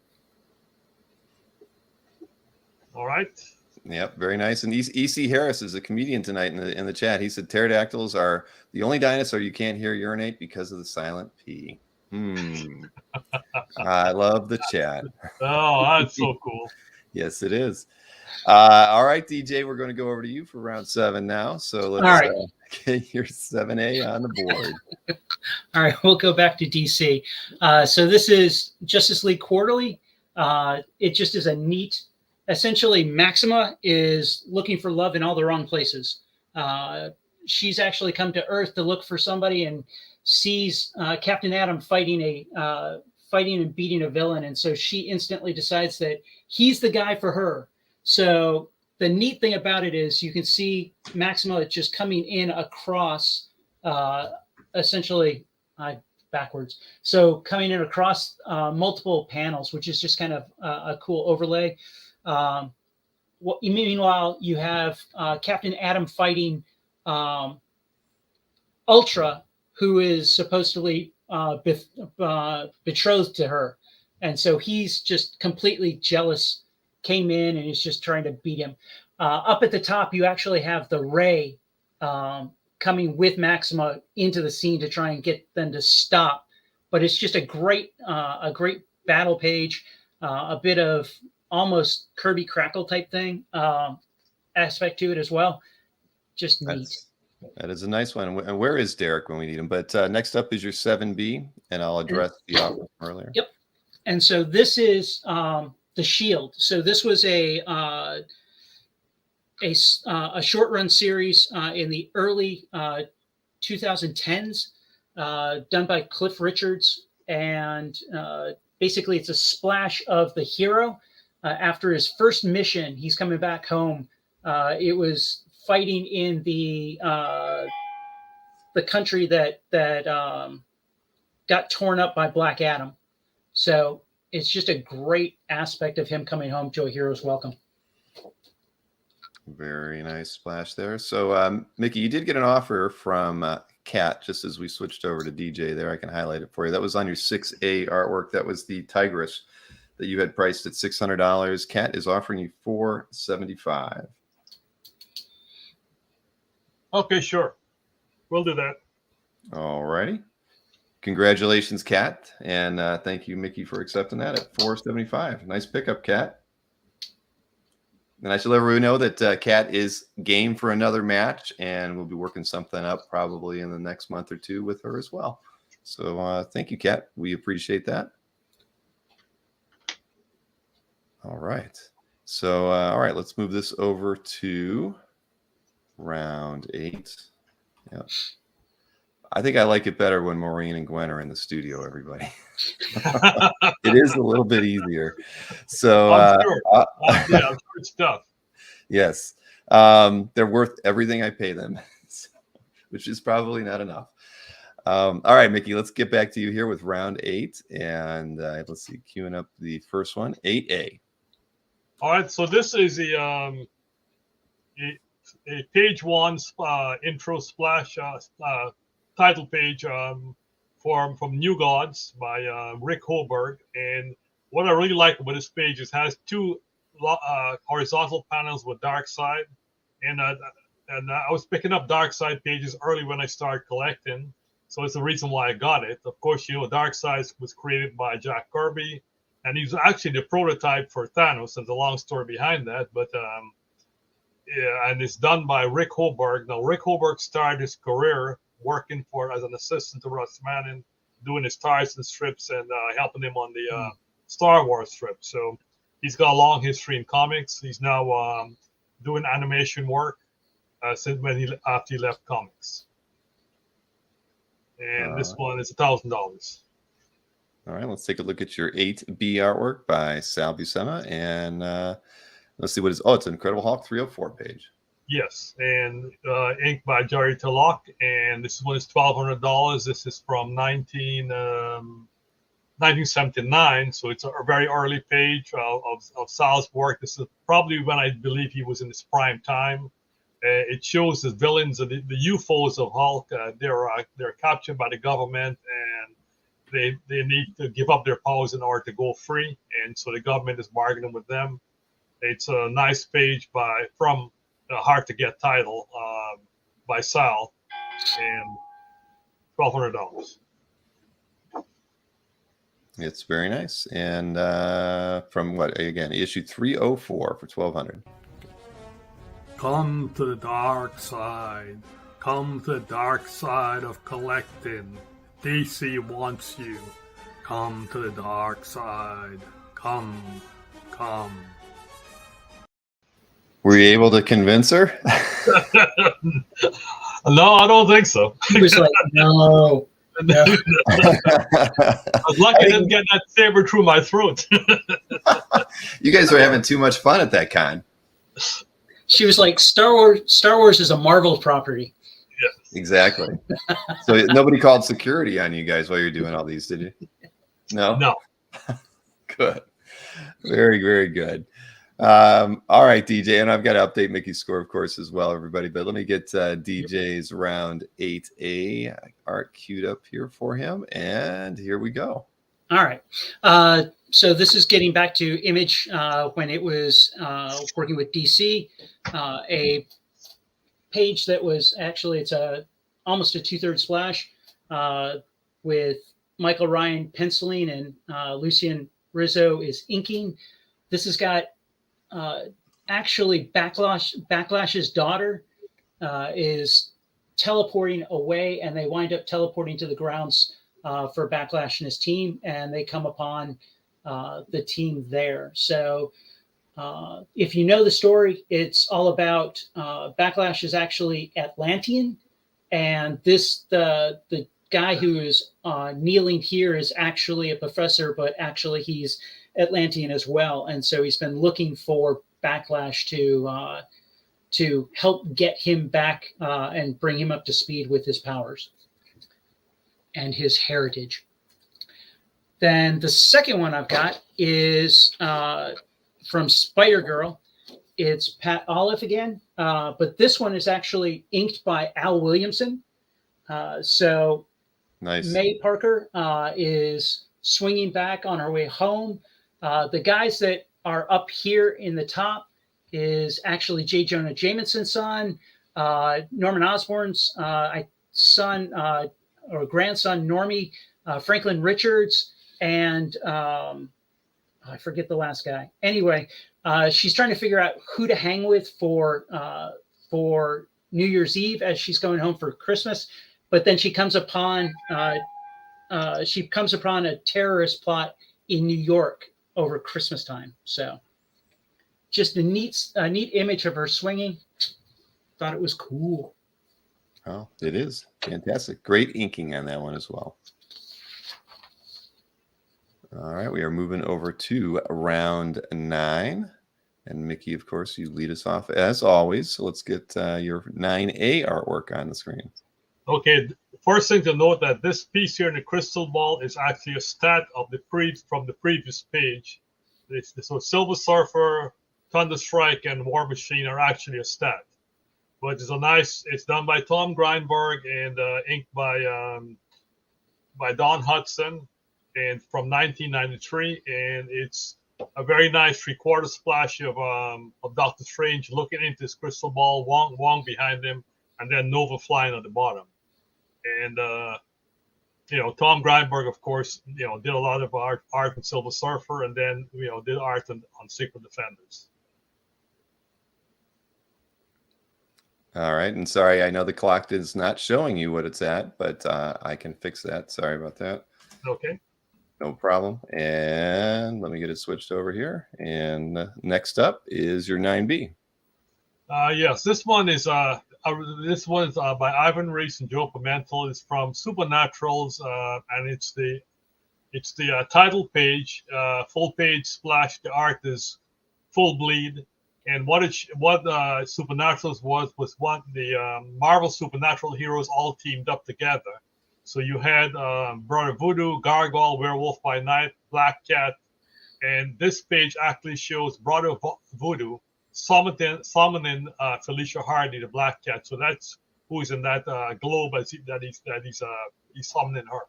All right. Yep, very nice. And E.C. Harris is a comedian tonight in the chat. He said pterodactyls are the only dinosaur you can't hear urinate because of the silent P. I love the chat. Oh, that's so cool. Yes, it is. All right, DJ, we're going to go over to you for round 7 now. So let's get your 7A on the board. All right, we'll go back to DC. So this is Justice League Quarterly. It just is a neat. Essentially, Maxima is looking for love in all the wrong places. She's actually come to Earth to look for somebody and sees Captain Atom fighting and beating a villain, and so she instantly decides that he's the guy for her. So the neat thing about it is you can see Maxima just coming in across, essentially backwards. So coming in across multiple panels, which is just kind of a cool overlay. Meanwhile, you have Captain Atom fighting Ultra, who is supposedly betrothed to her. And so he's just completely jealous, came in and is just trying to beat him. Up at the top, you actually have the Ray coming with Maxima into the scene to try and get them to stop. But it's just a great battle page, a bit of almost Kirby Crackle type thing aspect to it as well. Just neat. That is a nice one. And where is Derek when we need him? But next up is your 7B, and I'll address the offer from earlier. Yep. And so this is the Shield. So this was a short run series in the early 2010s, done by Cliff Richards, and basically it's a splash of the hero after his first mission. He's coming back home. It was fighting in the country that got torn up by Black Adam. So it's just a great aspect of him coming home to a hero's welcome. Very nice splash there. So, Miki, you did get an offer from Kat just as we switched over to DJ there. I can highlight it for you. That was on your 6A artwork. That was the Tigress that you had priced at $600. Kat is offering you $475. Okay, sure. We'll do that. All righty. Congratulations, Kat. And thank you, Miki, for accepting that at $475. Nice pickup, Kat. And I should let everyone know that Kat is game for another match, and we'll be working something up probably in the next month or two with her as well. So thank you, Kat. We appreciate that. All right. So, all right, let's move this over to round 8. Yeah. I think I like it better when Maureen and Gwen are in the studio, everybody. It is a little bit easier. So, I'm sure. I'm sure it's tough. Yes. They're worth everything I pay them, which is probably not enough. All right, Miki, let's get back to you here with round 8. And let's see, queuing up the first one, 8A. All right, so this is a page 1 intro splash title page from New Gods by Rick Hoberg. And what I really like about this page is it has 2 horizontal panels with Dark Side. And I was picking up Dark Side pages early when I started collecting. So it's the reason why I got it. Of course, you know, Dark Side was created by Jack Kirby. And he's actually the prototype for Thanos. There's a long story behind that. But yeah, and it's done by Rick Hoberg. Now, Rick Hoberg started his career working as an assistant to Russ Manning, doing his Tarzan strips and helping him on the Star Wars strip. So he's got a long history in comics. He's now doing animation work since after he left comics. And this one is $1,000. All right, let's take a look at your 8B artwork by Sal Buscema. And let's see what is. Oh, it's an Incredible Hulk 304 page. Yes, and ink by Jerry Tulloch, and this one is $1,200. This is from 1979, so it's a very early page of Sal's work. This is probably when I believe he was in his prime time. It shows the villains, the UFOs of Hulk. They're captured by the government, and they need to give up their powers in order to go free, and so the government is bargaining with them. It's a nice page from Hard to Get title by Sal, and $1,200. It's very nice. And from what, again, issue 304 for $1,200. Come to the dark side. Come to the dark side of collecting. DC wants you. Come to the dark side. Come. Were you able to convince her? No, I don't think so. He was like, no. I was lucky I didn't get that saber through my throat. You guys are having too much fun at that con. She was like, Star Wars is a Marvel property. Yes. Exactly. So nobody called security on you guys while you're doing all these, did you? No? No. Good. Very, very good. All right, DJ, and I've got to update Miki's score, of course, as well, everybody. But let me get DJ's round 8A art queued up here for him, and here we go. All right. So this is getting back to Image when it was working with DC, a page that was actually, it's almost a 2/3 splash with Michael Ryan penciling and Lucian Rizzo is inking. This has got actually Backlash's daughter is teleporting away, and they wind up teleporting to the grounds for Backlash and his team, and they come upon the team there. So if you know the story, it's all about Backlash is actually Atlantean, and the guy who is kneeling here is actually a professor, but actually he's Atlantean as well, and so he's been looking for Backlash to help get him back and bring him up to speed with his powers and his heritage. Then the second one I've got is from Spider-Girl. It's Pat Olive again, but this one is actually inked by Al Williamson. So Nice. May Parker is swinging back on her way home. The guys that are up here in the top is actually J. Jonah Jameson's son, Norman Osborn's son or grandson, Normie, Franklin Richards, and I forget the last guy. Anyway, she's trying to figure out who to hang with for New Year's Eve as she's going home for Christmas. But then she comes upon a terrorist plot in New York over Christmas time. So just a neat image of her swinging. Thought it was cool. Oh, it is fantastic. Great inking on that one as well. All right, we are moving over to round 9. And Miki, of course, you lead us off as always. So let's get your 9A artwork on the screen. Okay, first thing to note that this piece here in the crystal ball is actually a stat of from the previous page. So Silver Surfer, Thunderstrike, and War Machine are actually a stat. But it's done by Tom Grindberg and inked by Don Hudson, and from 1993, and it's a very nice 3/4 splash of Doctor Strange looking into his crystal ball, Wong behind him, and then Nova flying on the bottom. And Tom Grindberg, of course, did a lot of art on Silver Surfer, and then did art on Secret Defenders. All right, and sorry, I know the clock is not showing you what it's at, but I can fix that. Sorry about that. Okay. No problem. And let me get it switched over here. And next up is your 9B. Yes, this one is by Ivan Reis and Joe Pimentel. It's from Supernaturals, and it's the title page, full page splash. The art is full bleed, and what Supernaturals was what the Marvel Supernatural heroes all teamed up together. So you had Brother Voodoo, Gargoyle, Werewolf by Night, Black Cat, and this page actually shows Brother Voodoo summoning Felicia Hardy, the Black Cat. So that's who is in that globe he's summoning her.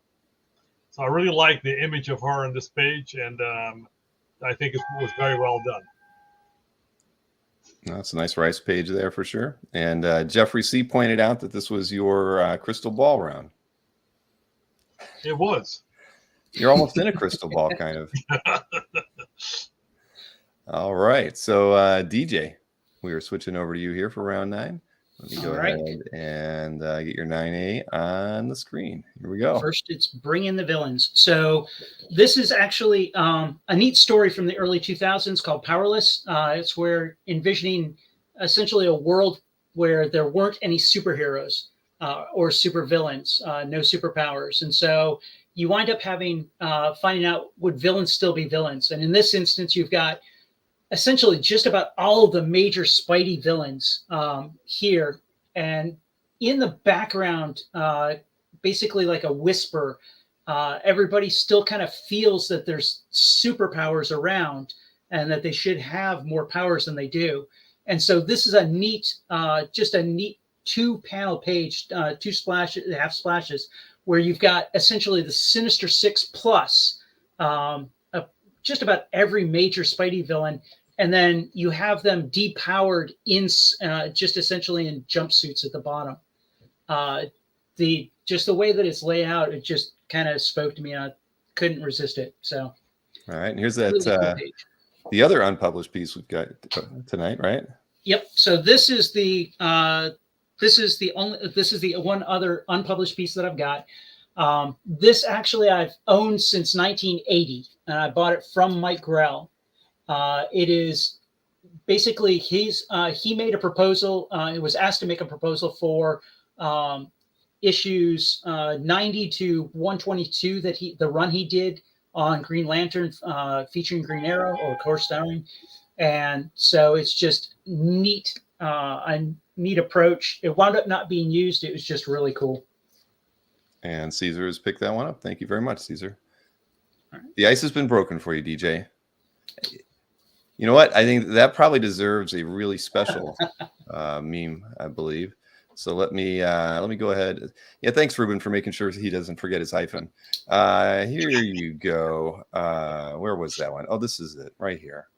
So I really like the image of her on this page, and I think it was very well done. That's a nice rice page there for sure. And Jeffrey C. pointed out that this was your crystal ball round. It was. You're almost in a crystal ball, kind of. All right. So, DJ, we are switching over to you here for round 9. Let me go ahead and get your 9A on the screen. Here we go. First, it's Bring in the Villains. So this is actually a neat story from the early 2000s called Powerless. It's where envisioning essentially a world where there weren't any superheroes or supervillains, no superpowers. And so you wind up finding out, would villains still be villains? And in this instance, you've got essentially just about all of the major Spidey villains here. And in the background, basically like a whisper, everybody still kind of feels that there's superpowers around and that they should have more powers than they do. And so this is a neat, just a neat 2-panel page, 2 splashes, half splashes, where you've got essentially the Sinister Six plus just about every major Spidey villain. And then you have them depowered in just essentially in jumpsuits at the bottom. Just the way that it's laid out, it just kind of spoke to me. I couldn't resist it. So, all right. And here's that really cool page. the other unpublished piece we've got tonight, right? Yep. So this is the one other unpublished piece that I've got. This actually I've owned since 1980, and I bought it from Mike Grell. It is basically he made a proposal. It was asked to make a proposal for issues 90 to 122 the run he did on Green Lantern, featuring Green Arrow, or co-starring. And so it's just neat, a neat approach. It wound up not being used. It was just really cool. And Caesar has picked that one up. Thank you very much, Caesar. All right. The ice has been broken for you, DJ. You know what? I think that probably deserves a really special meme, I believe. So let me go ahead. Yeah, thanks, Ruben, for making sure he doesn't forget his hyphen. Here you go. Where was that one? Oh, this is it right here.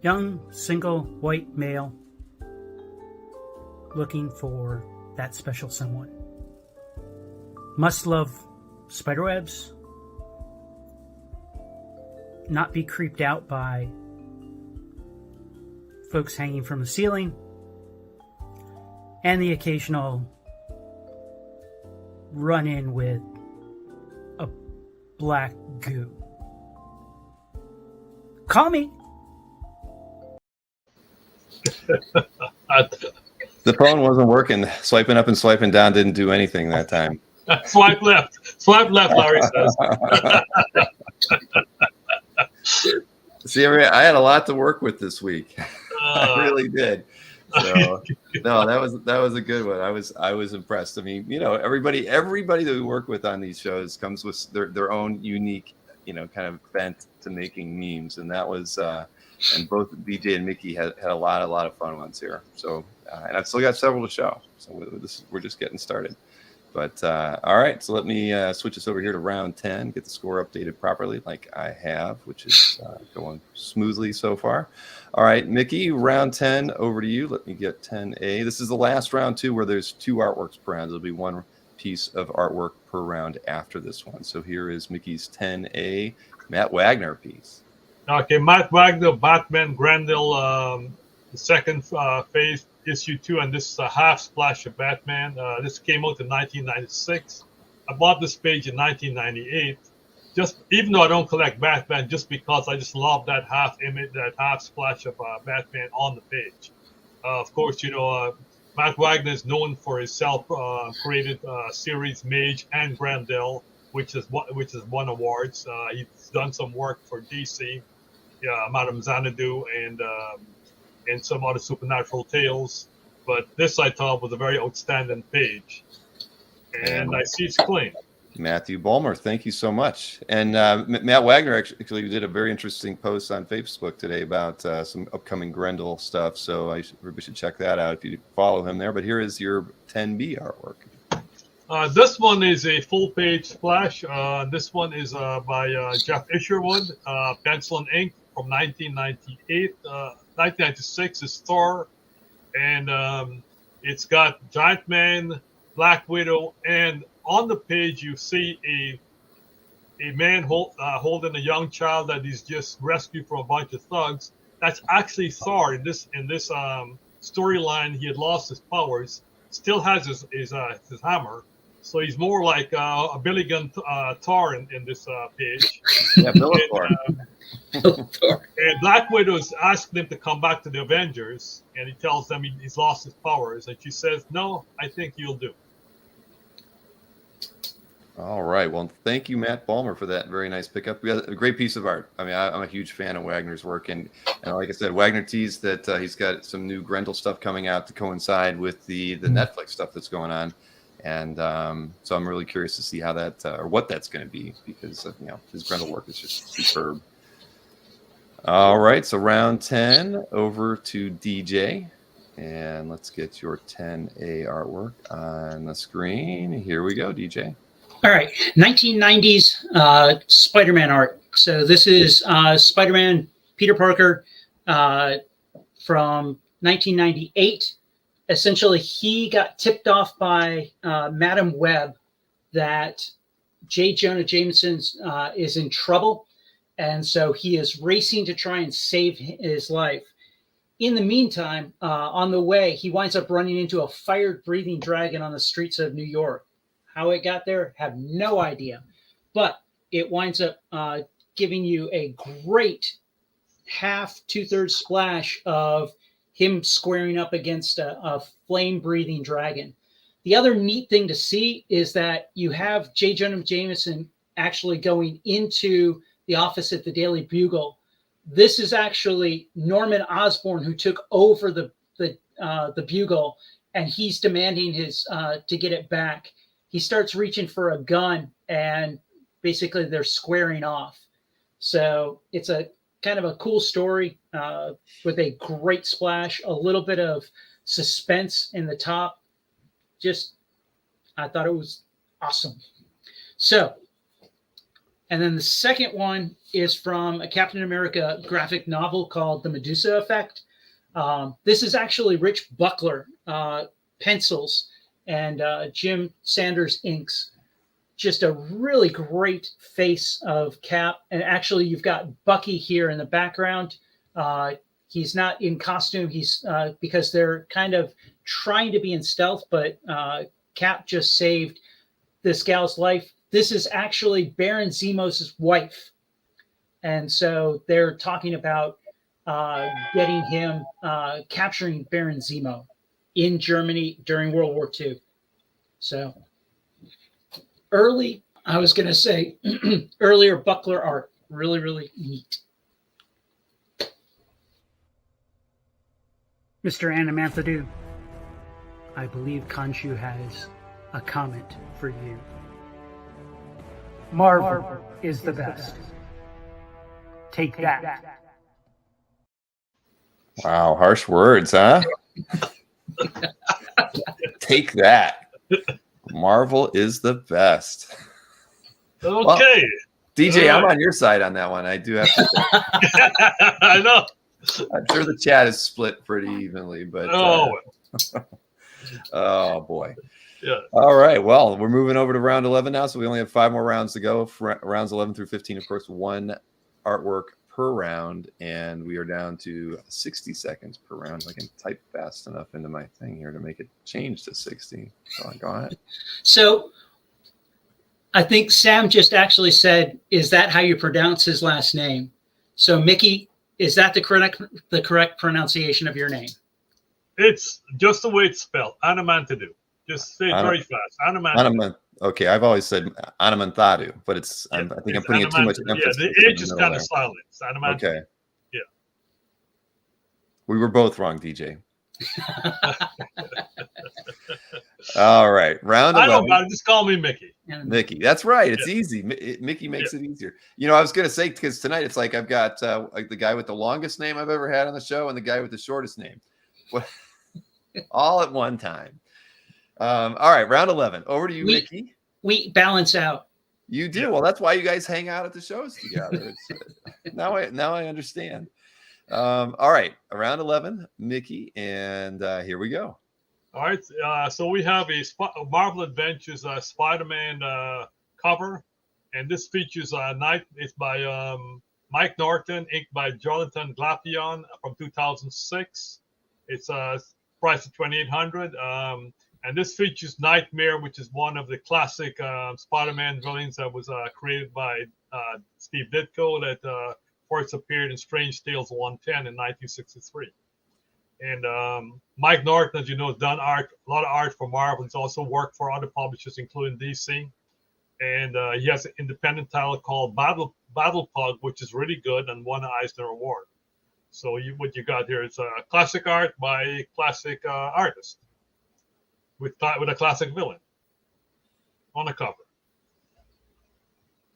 Young, single, white male looking for that special someone. Must love spiderwebs. Not be creeped out by folks hanging from the ceiling. And the occasional run in with a black goo. Call me. The phone wasn't working. Swiping up and swiping down didn't do anything that time. Swipe left, Larry says. See, I had a lot to work with this week. I really did. So no, that was a good one. I was impressed. I mean, everybody that we work with on these shows comes with their own unique, kind of bent to making memes, and that was and both DJ and Miki had a lot of fun ones here. So and I've still got several to show. So we're just getting started. But all right, so let me switch us over here to round 10, get the score updated properly like I have, which is going smoothly so far. All right, Miki, round 10, over to you. Let me get 10A. This is the last round, too, where there's 2 artworks per round. There'll be 1 piece of artwork per round after this one. So here is Miki's 10A Matt Wagner piece. Okay, Matt Wagner, Batman Grendel, the second phase, issue 2, and this is a half splash of Batman. This came out in 1996. I bought this page in 1998. Just even though I don't collect Batman, just because I just love that half image, that half splash of Batman on the page. Of course, Matt Wagner is known for his self-created series Mage and Grendel, which has won awards. He's done some work for DC, Madame Xanadu, and some other supernatural tales. But this I thought was a very outstanding page. And I see it's clean. Matthew Bulmer, thank you so much. And Matt Wagner actually did a very interesting post on Facebook today about some upcoming Grendel stuff. So we should check that out if you follow him there. But here is your 10B artwork. This one is a full-page splash. This one is by Jeff Isherwood, pencil and ink from 1998. 1996 is Thor, and it's got Giant Man, Black Widow, and on the page you see a man holding a young child that he's just rescued from a bunch of thugs. That's actually Thor. In this storyline, he had lost his powers, still has his hammer, so he's more like a Billy Gunn Thor in this page. Yeah, Billy Thor. And Black Widow is asking him to come back to the Avengers, and he tells them he's lost his powers, and she says, "No, I think you'll do." All right. Well, thank you, Matt Bulmer, for that very nice pickup. We got a great piece of art. I mean, I'm a huge fan of Wagner's work, and like I said, Wagner teased that he's got some new Grendel stuff coming out to coincide with the Netflix stuff that's going on, and so I'm really curious to see how that or what that's going to be, because his Grendel work is just superb. All right, so round 10 over to DJ, and let's get your 10A artwork on the screen. Here we go, DJ. All right, 1990s Spider-Man art. So this is Spider-Man Peter Parker from 1998. Essentially, he got tipped off by Madam Web that J. Jonah Jameson is in trouble, and so he is racing to try and save his life. In the meantime, on the way, he winds up running into a fire-breathing dragon on the streets of New York. How it got there, have no idea. But it winds up giving you a great half, two-thirds splash of him squaring up against a flame-breathing dragon. The other neat thing to see is that you have J. Jonah Jameson actually going into the office at the Daily Bugle. This is actually Norman Osborn who took over the Bugle, and he's demanding his to get it back. He starts reaching for a gun, and basically they're squaring off. So it's a kind of a cool story with a great splash, a little bit of suspense in the top. Just, I thought it was awesome. So, and then the second one is from a Captain America graphic novel called The Medusa Effect. This is actually Rich Buckler pencils and Jim Sanders inks. Just a really great face of Cap. And actually, you've got Bucky here in the background. He's not in costume. He's because they're kind of trying to be in stealth, but Cap just saved this gal's life. This is actually Baron Zemos' wife. And so they're talking about getting him, capturing Baron Zemo in Germany during World War II. So early, I was going to say earlier Buckler art, really, really neat. Mr. Annamanthadoo, I believe Khonshu has a comment for you. Marvel is the best. Take that. Wow, harsh words, huh? Take that. Marvel is the best. Okay. Well, DJ, I'm on your side on that one. I do have to say. I know. I'm sure the chat is split pretty evenly, but oh boy. Yeah. All right. Well, we're moving over to round 11 now, so we only have 5 more rounds to go. Rounds 11 through 15, of course, 1 artwork per round, and we are down to 60 seconds per round. I can type fast enough into my thing here to make it change to 60. So go ahead. So I think Sam just actually said, "Is that how you pronounce his last name?" So Miki, is that the correct pronunciation of your name? It's just the way it's spelled. Annamanthadoo. Just say it very fast. Annamanthadoo. Okay, I've always said Annamanthadoo, but I think I'm putting it too much emphasis. Yeah, the H is kind of silent. It's Annamanthadoo. Okay. Yeah. We were both wrong, DJ. All right, round 11. I don't know, just call me Miki. Mickey, that's right. It's easy. Mickey makes it easier. You know, I was going to say, because tonight it's like I've got like the guy with the longest name I've ever had on the show and the guy with the shortest name. All at one time. All right, round 11. Over to you, Mickey. We balance out. You do. Well, that's why you guys hang out at the shows together. Now I understand. All right, round 11, Mickey, and here we go. All right, so we have a Marvel Adventures Spider-Man cover, and this features Night. It's by Mike Norton, inked by Jonathan Glapion from 2006. It's priced at $2,800. And this features Nightmare, which is one of the classic Spider-Man villains that was created by Steve Ditko that first appeared in Strange Tales 110 in 1963. And Mike Norton, as you know, has done a lot of art for Marvel. He's also worked for other publishers, including DC. And he has an independent title called Battle Pug, which is really good and won an Eisner Award. So what you got here is classic art by a classic artist with a classic villain on the cover.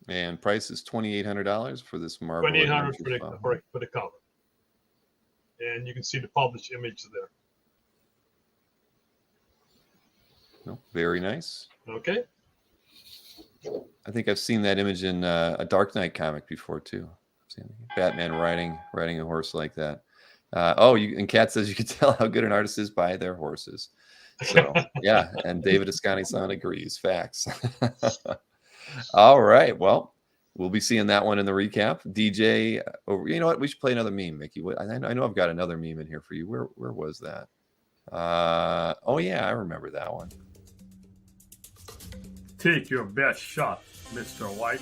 And price is $2,800 for this Marvel. $2,800 for the cover. And you can see the published image there. No, very nice. Okay. I think I've seen that image in a Dark Knight comic before too. Batman riding a horse like that. And Kat says you can tell how good an artist is by their horses. So yeah, and David Ascani-san agrees. Facts. All right. Well, we'll be seeing that one in the recap. DJ, you know what? We should play another meme, Mickey. I know I've got another meme in here for you. Where was that? Oh yeah, I remember that one. Take your best shot, Mr. White.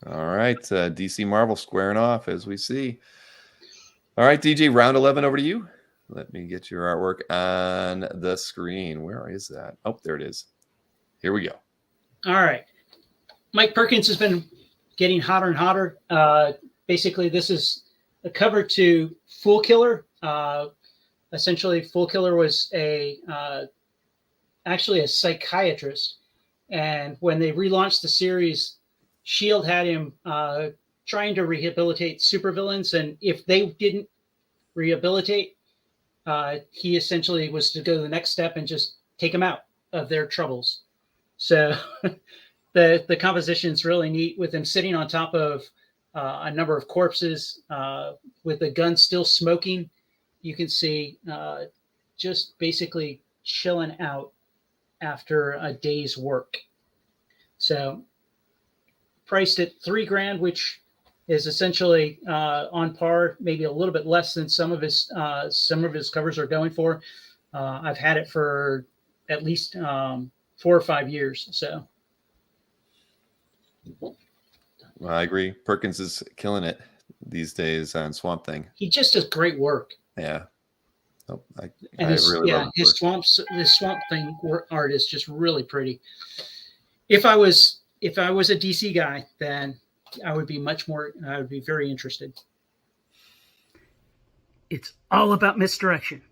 All right, DC Marvel squaring off as we see. All right, DJ, round 11 over to you. Let me get your artwork on the screen. Where is that? Oh, there it is. Here we go. All right. Mike Perkins has been getting hotter and hotter. Basically, this is a cover to Fool Killer. Essentially, Fool Killer was actually a psychiatrist. And when they relaunched the series, S.H.I.E.L.D. had him trying to rehabilitate supervillains. And if they didn't rehabilitate, he essentially was to go to the next step and just take them out of their troubles. So the composition is really neat with him sitting on top of a number of corpses with the gun still smoking. You can see just basically chilling out after a day's work. So priced at $3,000, which is essentially on par, maybe a little bit less than some of his covers are going for. I've had it for at least 4 or 5 years. So Well, I agree. Perkins is killing it these days on Swamp Thing. he just does great work. Yeah. Oh, I And really love his Swamp Thing art is just really pretty. If I was a DC guy, then I would be very interested. It's all about misdirection.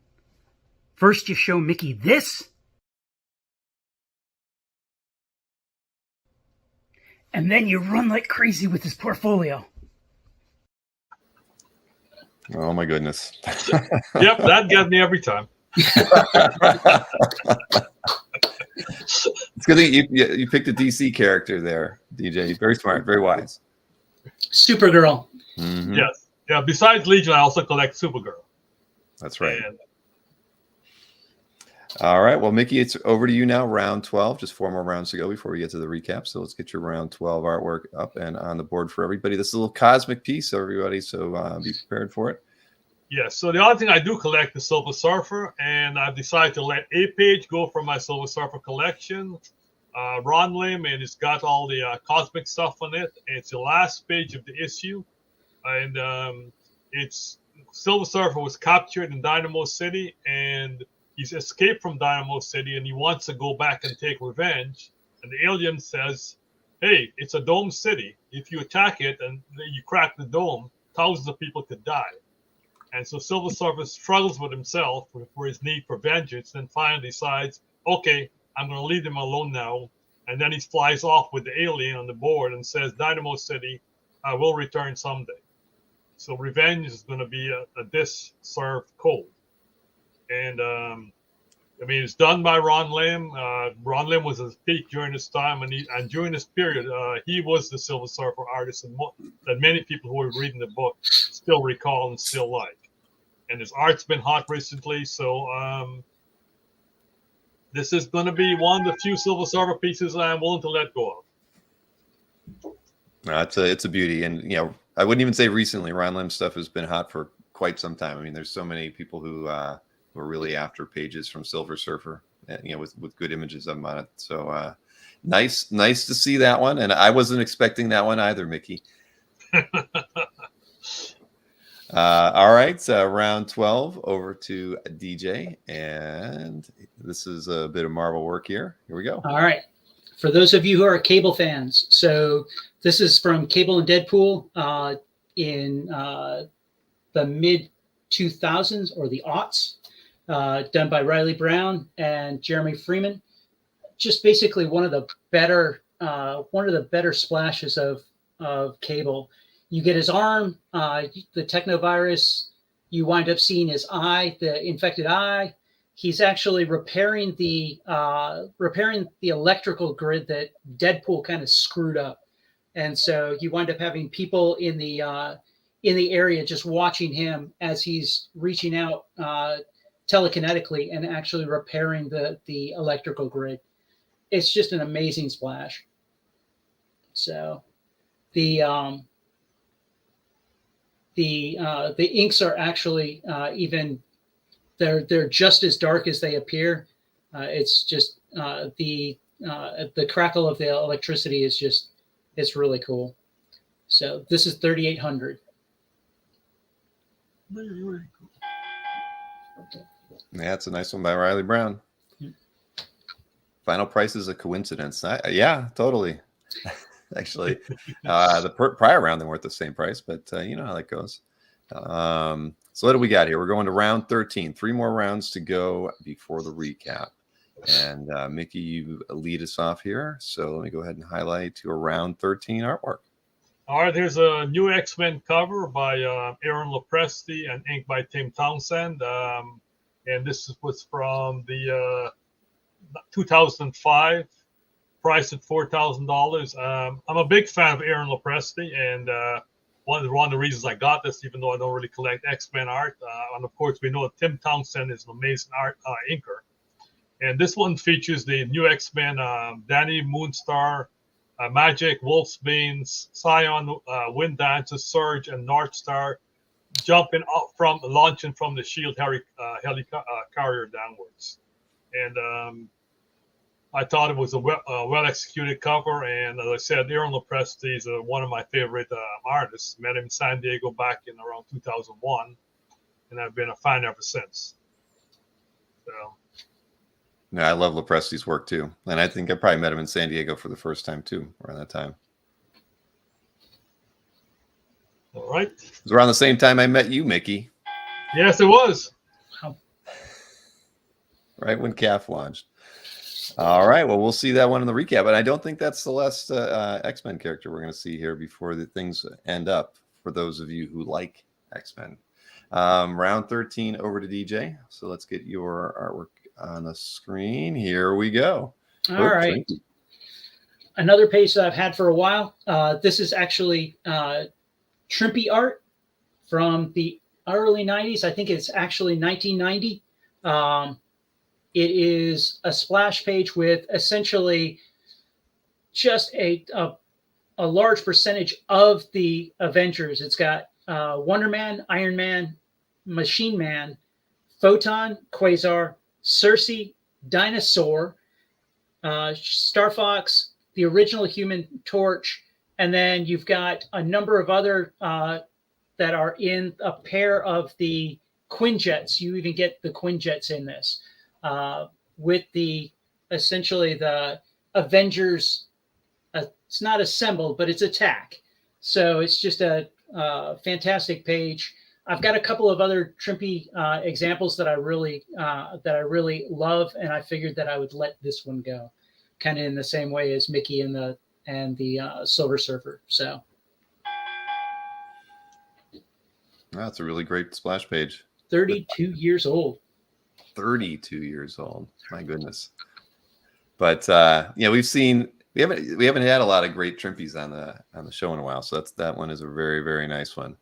First, you show Miki this, and then you run like crazy with his portfolio. Oh my goodness. Yep, that gets me every time. It's good that you picked a DC character there, DJ. Very smart, very wise. Supergirl. Mm-hmm. Yes. Yeah. Besides Legion, I also collect Supergirl. That's right. And all right. Well, Mickey, it's over to you now. Round 12. Just 4 more rounds to go before we get to the recap. So let's get your round 12 artwork up and on the board for everybody. This is a little cosmic piece, everybody. So be prepared for it. yes. So the other thing I do collect is Silver Surfer, and I've decided to let a page go from my Silver Surfer collection. Ron Lim, and it's got all the cosmic stuff on it. It's the last page of the issue, and it's Silver Surfer was captured in Dynamo City, and he's escaped from Dynamo City, and he wants to go back and take revenge. And the alien says, "Hey, it's a dome city. If you attack it and you crack the dome, thousands of people could die." And so Silver Surfer struggles with himself for his need for vengeance, then finally decides, okay, I'm going to leave them alone now. And then he flies off with the alien on the board and says, Dynamo City, I will return someday. So revenge is going to be a dish served cold. And it's done by Ron Lim. Ron Lim was at his peak during this time, and during this period, he was the Silver Surfer artist that many people who were reading the book still recall and still like. And his art's been hot recently, so this is going to be one of the few Silver Surfer pieces I'm willing to let go of. It's a beauty, and I wouldn't even say recently. Ron Lim stuff has been hot for quite some time. I mean, there's so many people who are really after pages from Silver Surfer, with good images of them on it. So nice to see that one, and I wasn't expecting that one either, Mickey. All right, round 12 over to DJ, and this is a bit of Marvel work here. Here we go. All right. For those of you who are Cable fans, so this is from Cable and Deadpool in the mid 2000s or the aughts, done by Riley Brown and Jeremy Freeman. Just basically one of the better splashes of Cable. You get his arm, the technovirus. You wind up seeing his eye, the infected eye. he's actually repairing the electrical grid that Deadpool kind of screwed up, and so you wind up having people in the area just watching him as he's reaching out telekinetically and actually repairing the electrical grid. It's just an amazing splash. So the inks are actually even they're just as dark as they appear. It's just the crackle of the electricity is just, it's really cool. So this is 3,800. Really cool. Yeah, it's a nice one by Riley Brown. Final price is a coincidence. Yeah, totally. Actually, the prior round they weren't the same price, but you know how that goes. So what do we got here? We're going to round 13. 3 more rounds to go before the recap. And Miki, you lead us off here. So let me go ahead and highlight your round 13 artwork. All right, here's a new X-Men cover by Aaron Lopresti and ink by Tim Townsend. And this was from the 2005, priced at $4,000. I'm a big fan of Aaron Lopresti, and one of the reasons I got this, even though I don't really collect X-Men art, and of course we know that Tim Townsend is an amazing art inker. And this one features the new X-Men, Danny Moonstar, Magic, Wolfsbane, Scion, Wind Dancer, Surge, and Northstar, launching from the Shield carrier downwards. And I thought it was a well executed cover, and as I said, Aaron Lopresti is one of my favorite artists. Met him in San Diego back in around 2001, and I've been a fan ever since. So. Yeah, I love Lopresti's work too, and I think I probably met him in San Diego for the first time too, around that time. All right. It was around the same time I met you, Miki. Yes, it was. Wow. Right when CAF launched. All right. Well, we'll see that one in the recap, but I don't think that's the last X-Men character we're going to see here before the things end up for those of you who like X-Men. Round 13 over to DJ. So let's get your artwork on the screen. Here we go. All right. Another page that I've had for a while. This is actually Trimpy art from the early 90s. I think it's actually 1990. It is a splash page with essentially just a large percentage of the Avengers. It's got Wonder Man, Iron Man, Machine Man, Photon, Quasar, Cersei, Dinosaur, Star Fox, the original Human Torch, and then you've got a number of other that are in a pair of the Quinjets. You even get the Quinjets in this with the essentially the Avengers. It's not assembled, but it's attack. So it's just a fantastic page. I've got a couple of other Trimpy examples that I really love, and I figured that I would let this one go, kind of in the same way as Miki and the Silver Surfer. So That's a really great splash page. 32 years old. 32 years old. My goodness. But yeah, we haven't had a lot of great Trimpies on the show in a while, so that one is a very, very nice one.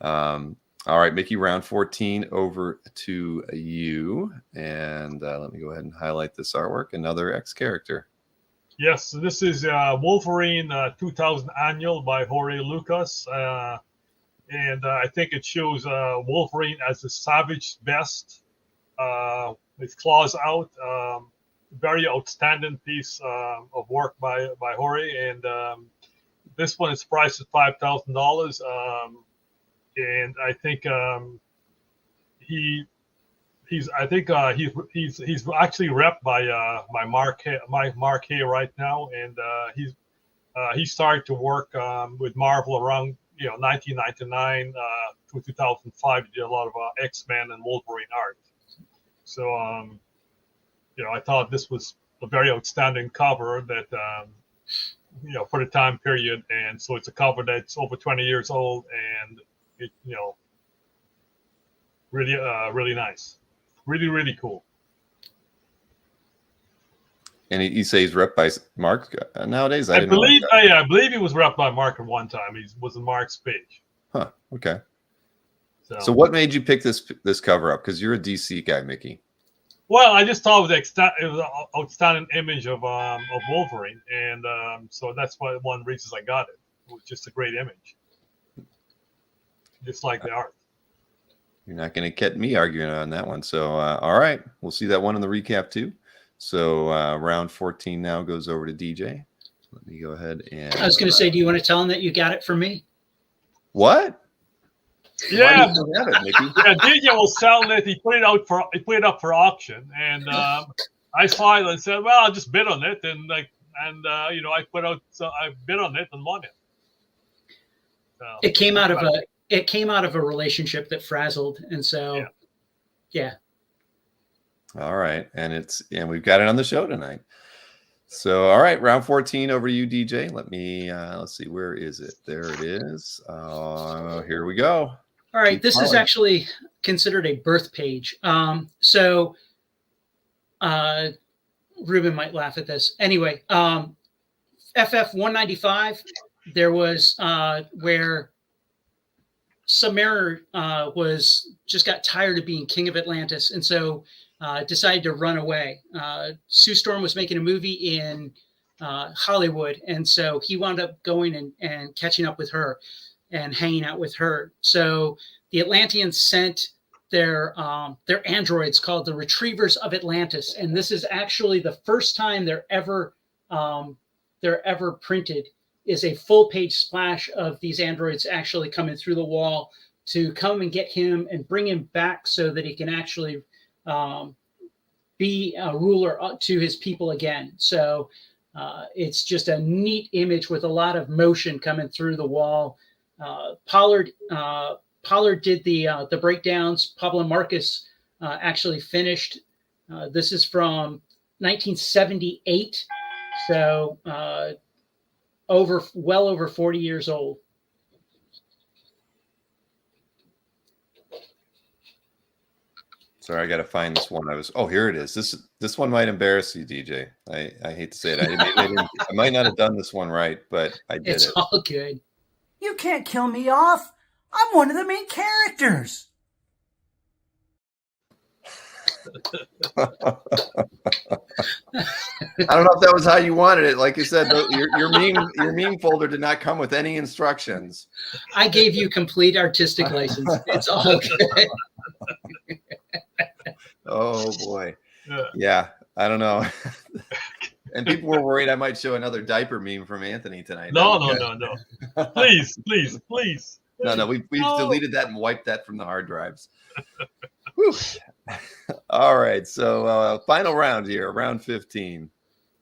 All right, Miki, round 14 over to you. And let me go ahead and highlight this artwork. Another X character. Yes, so this is Wolverine 2000 Annual by Jorge Lucas. And I think it shows Wolverine as the savage best, with claws out. Very outstanding piece of work by Jorge. And this one is priced at $5,000. And I think he's actually repped by Mark Hay right now, and he started to work with Marvel around 1999 to 2005. He did a lot of X-Men and Wolverine art. So I thought this was a very outstanding cover that for the time period, and so it's a cover that's over 20 years old, and it really really nice, really cool. And you say he's rep by Mark nowadays? I didn't know believe, that. I believe he was repped by Mark at one time. He was in Mark's page. Huh. Okay. So, So what made you pick this cover up? Because you're a DC guy, Mickey. well, I just thought it was an outstanding image of Wolverine, and so that's why one of the reasons I got it. It was just a great image, just like the art. You're not going to get me arguing on that one. So, all right. We'll see that one in the recap too. So round 14 now goes over to DJ. Let me go ahead and... I was going to say, do you want to tell him that you got it from me? What? Yeah, Why do you have it, Mickey? yeah. DJ was selling it. He put it up for auction, and I saw it and said, "Well, I'll just bid on it." And I bid on it and won it. So, It came out of a relationship that frazzled, and so yeah. All right, and we've got it on the show tonight. So, all right, round 14 over to you, DJ. Let me let's see, where is it? There it is. Here we go. All right, this is actually considered a birth page. So Ruben might laugh at this. Anyway, FF 195, there was where Submariner got tired of being king of Atlantis, and so decided to run away. Sue Storm was making a movie in Hollywood, and so he wound up going and catching up with her and hanging out with her. So the Atlanteans sent their androids called the Retrievers of Atlantis, and this is actually the first time they're ever printed is a full page splash of these androids actually coming through the wall to come and get him and bring him back so that he can actually be a ruler to his people again. So it's just a neat image with a lot of motion coming through the wall. Pollard did the breakdowns. Pablo Marcus actually finished. This is from 1978, so well over 40 years old. Sorry, I got to find this one. Here it is. This one might embarrass you, DJ. I hate to say it. I might not have done this one right, but I did It's all good. You can't kill me off. I'm one of the main characters. I don't know if that was how you wanted it. Like you said, your meme folder did not come with any instructions. I gave you complete artistic license. It's all good. Oh boy. Yeah, I don't know. And people were worried I might show another diaper meme from Anthony tonight. No. Please. No, we've deleted that and wiped that from the hard drives. Whew. All right, so final round here, round 15.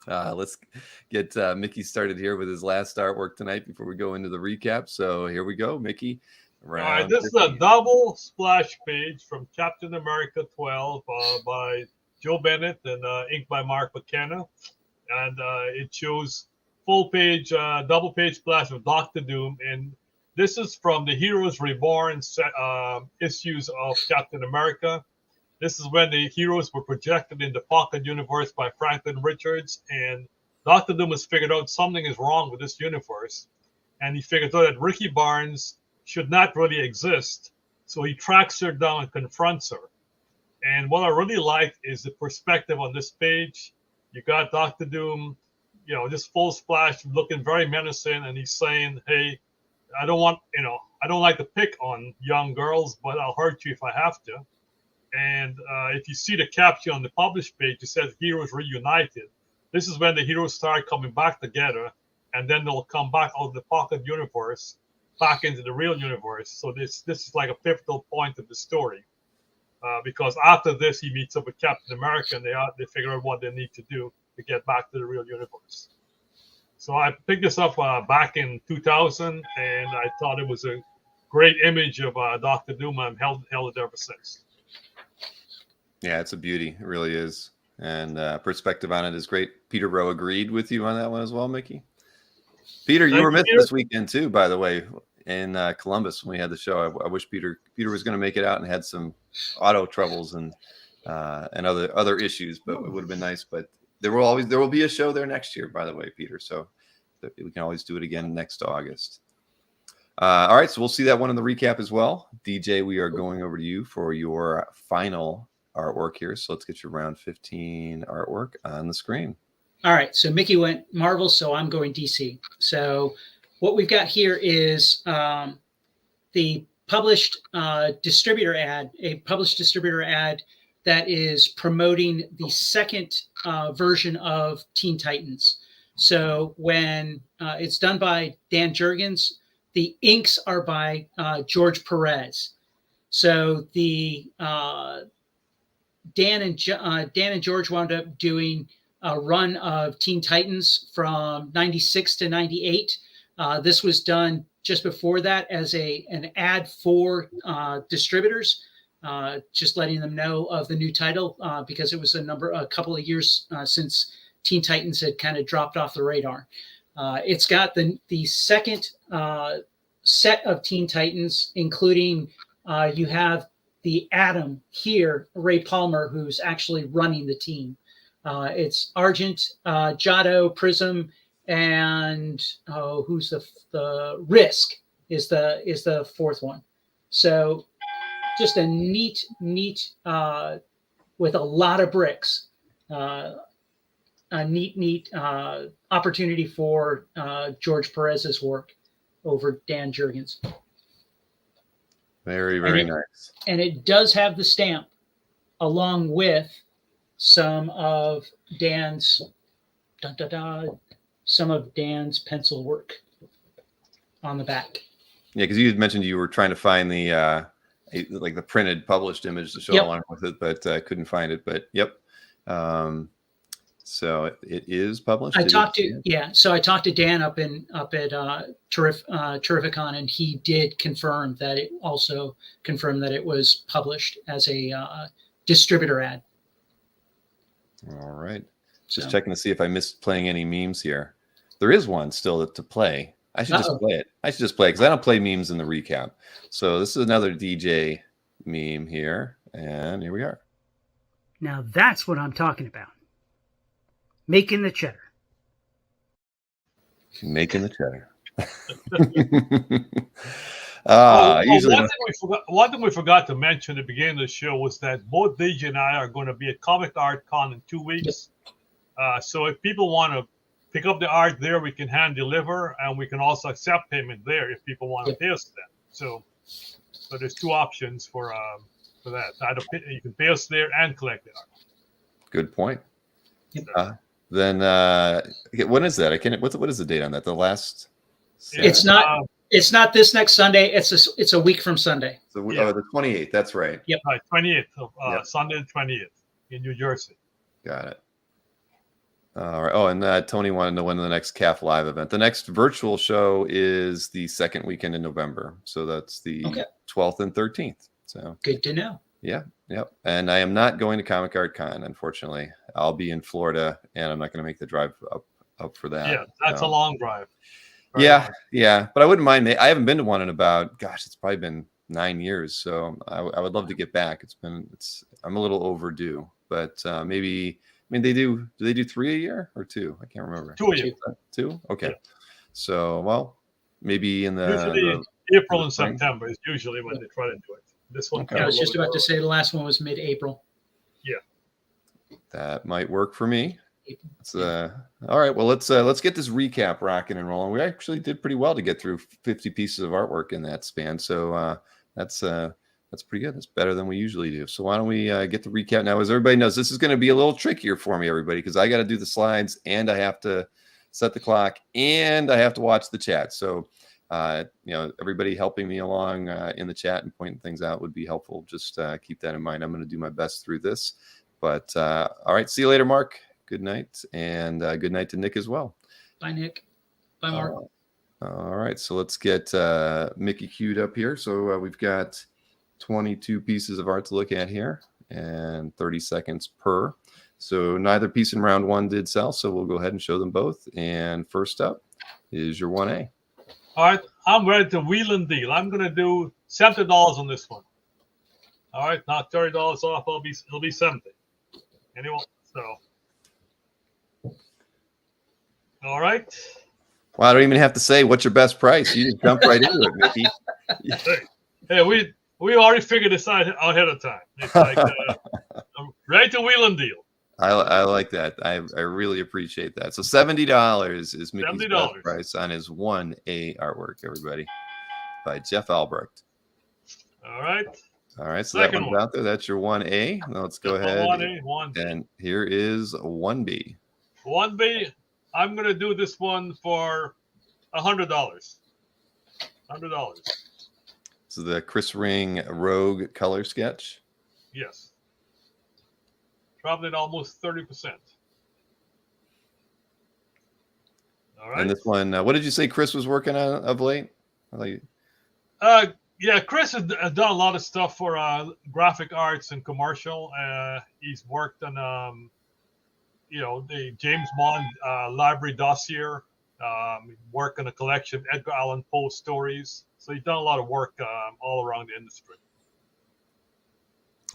Let's get Mickey started here with his last artwork tonight before we go into the recap. So here we go, Mickey. All right, this 15. Is a double splash page from Captain America 12 by Joe Bennett and inked by Mark McKenna. And it shows full page, double page splash of Dr. Doom. And this is from the Heroes Reborn issues of Captain America. This is when the heroes were projected in the pocket universe by Franklin Richards. And Dr. Doom has figured out something is wrong with this universe. And he figured out that Ricky Barnes should not really exist. So he tracks her down and confronts her. And what I really like is the perspective on this page. You got Dr. Doom, just full splash, looking very menacing, and he's saying, "Hey, I don't like to pick on young girls, but I'll hurt you if I have to." And if you see the caption on the published page, it says "Heroes Reunited." This is when the heroes start coming back together, and then they'll come back out of the pocket universe, back into the real universe. So this is like a pivotal point of the story. Because after this, he meets up with Captain America, and they figure out what they need to do to get back to the real universe. So I picked this up back in 2000, and I thought it was a great image of Dr. Doom. I've held it ever since. Yeah, it's a beauty. It really is. And perspective on it is great. Peter Rowe agreed with you on that one as well, Mickey. Peter, you were missed this weekend too, by the way, in Columbus when we had the show. I wish Peter was going to make it out and had some auto troubles and other issues, but it would have been nice. But there will be a show there next year, by the way, Peter. So we can always do it again next August. All right, so we'll see that one in the recap as well. DJ, we are going over to you for your final artwork here. So let's get your round 15 artwork on the screen. All right, so Miki went Marvel, so I'm going DC. So what we've got here is the published distributor ad, a published distributor ad that is promoting the second version of Teen Titans. So when it's done by Dan Jurgens, the inks are by George Perez. So the Dan and George wound up doing a run of Teen Titans from 96 to 98. This was done just before that as an ad for distributors, just letting them know of the new title because it was a couple of years since Teen Titans had kind of dropped off the radar. It's got the second set of Teen Titans, including you have the Atom here, Ray Palmer, who's actually running the team. It's Argent, Giotto, Prism, and who's the Risk is the fourth one. So just a neat with a lot of bricks. A neat opportunity for George Perez's work over Dan Jurgens. Very, very nice. And it does have the stamp along with some of Dan's pencil work on the back. Yeah, because you had mentioned you were trying to find the like the printed published image to show along with it, but couldn't find it. But yep. So it is published. I talked to Dan up at Terrificon, and he did confirm that it also confirmed that it was published as a distributor ad. All right. Just checking to see if I missed playing any memes here. There is one still to play. I should just play it. I should just play it because I don't play memes in the recap. So this is another DJ meme here. And here we are. Now that's what I'm talking about. Making the cheddar. Making the cheddar. One thing we forgot to mention at the beginning of the show was that both DJ and I are going to be at Comic Art Con in 2 weeks. So if people want to pick up the art there, we can hand deliver, and we can also accept payment there if people want to pay us then. So there's two options for that. Either you can pay us there and collect the art. Good point. Then when is that? I can't. What is the date on that? The last. It's not. It's not this next Sunday. It's a week from Sunday. So the 28th. That's right. Yep. Right, 28th of Sunday the 28th in New Jersey. Got it. All right. Oh, and Tony wanted to know when the next CAF Live event. The next virtual show is the second weekend in November. So that's the 12th and 13th. So good to know. Yeah. Yep. And I am not going to Comic Art Con, unfortunately. I'll be in Florida, and I'm not going to make the drive up for that. Yeah, that's a long drive. Yeah. But I wouldn't mind. I haven't been to one in about, it's probably been 9 years. So I would love to get back. I'm a little overdue, but maybe. I mean, do they do 3 a year or 2? I can't remember. 2 a year. 2? Okay. Yeah. So, maybe in usually April and September is usually when they try to do it. This one. I was just about to say the last one was mid-April. Yeah. That might work for me. All right. Well, let's get this recap rocking and rolling. We actually did pretty well to get through 50 pieces of artwork in that span. So that's pretty good. That's better than we usually do. So why don't we get the recap now? As everybody knows, this is going to be a little trickier for me, everybody, because I got to do the slides, and I have to set the clock, and I have to watch the chat. So, everybody helping me along in the chat and pointing things out would be helpful. Just keep that in mind. I'm going to do my best through this. But all right. See you later, Mark. Good night. And good night to Nick as well. Bye, Nick. Bye, Mark. All right. So let's get Miki queued up here. So we've got 22 pieces of art to look at here and 30 seconds per. So neither piece in round one did sell. So we'll go ahead and show them both. And first up is your 1A. All right. I'm ready to wheel and deal. I'm going to do $70 on this one. All right. Knock $30 off. It'll be 70. Anyone? So All right. Well, I don't even have to say what's your best price. You just jump right into it, Mickey. Hey, we already figured this out ahead of time. It's like right to wheel and deal. I like that. I really appreciate that. So $70 is Mickey's best $70. price on his 1A artwork, everybody, by Jeff Albrecht. All right. All right, so Second that one's one. out there. That's your 1A. Now let's go ahead. 1A, 1B. And here is 1B. 1B. I'm gonna do this one for $100. $100. So the Chris Ring Rogue color sketch. Yes. Traveling almost 30%. All right. And this one, what did you say Chris was working on of late? Yeah, Chris has done a lot of stuff for graphic arts and commercial. He's worked on, the James Bond library dossier. Worked on a collection of Edgar Allan Poe stories. So he's done a lot of work all around the industry.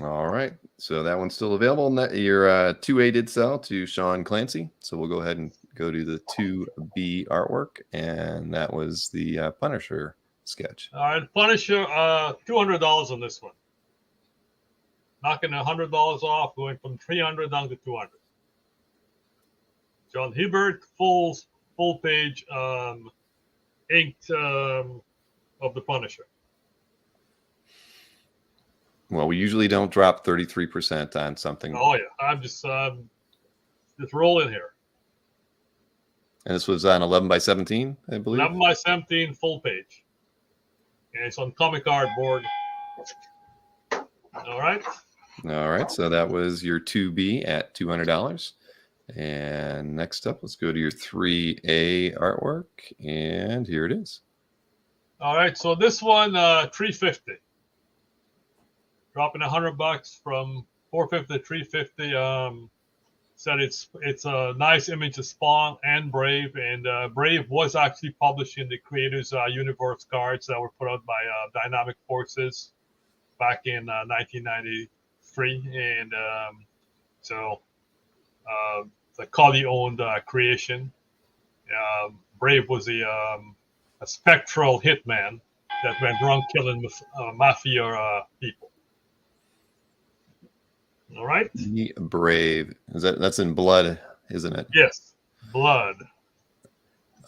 All right, so that one's still available. Your 2A did sell to Sean Clancy, so we'll go ahead and go to the 2B artwork, and that was the Punisher sketch. All right, Punisher, $200 on this one. Knocking $100 off, going from $300 down to $200. John Hibbert, full page inked of the Punisher. Well, we usually don't drop 33% on something. Oh yeah, I'm just rolling here. And this was on 11 by 17, I believe. 11 by 17, full page. And it's on comic art board. All right. All right, so that was your 2B at $200. And next up, let's go to your 3A artwork. And here it is. All right, so this one, $350. Dropping $100 from $450 to $350. Said it's a nice image of Spawn and Brave, and Brave was actually published in the Creators Universe cards that were put out by Dynamic Forces back in 1993, and so the Cully-owned creation. Brave was a spectral hitman that went around killing mafia people. All right. The Brave. That's in blood, isn't it? Yes. Blood.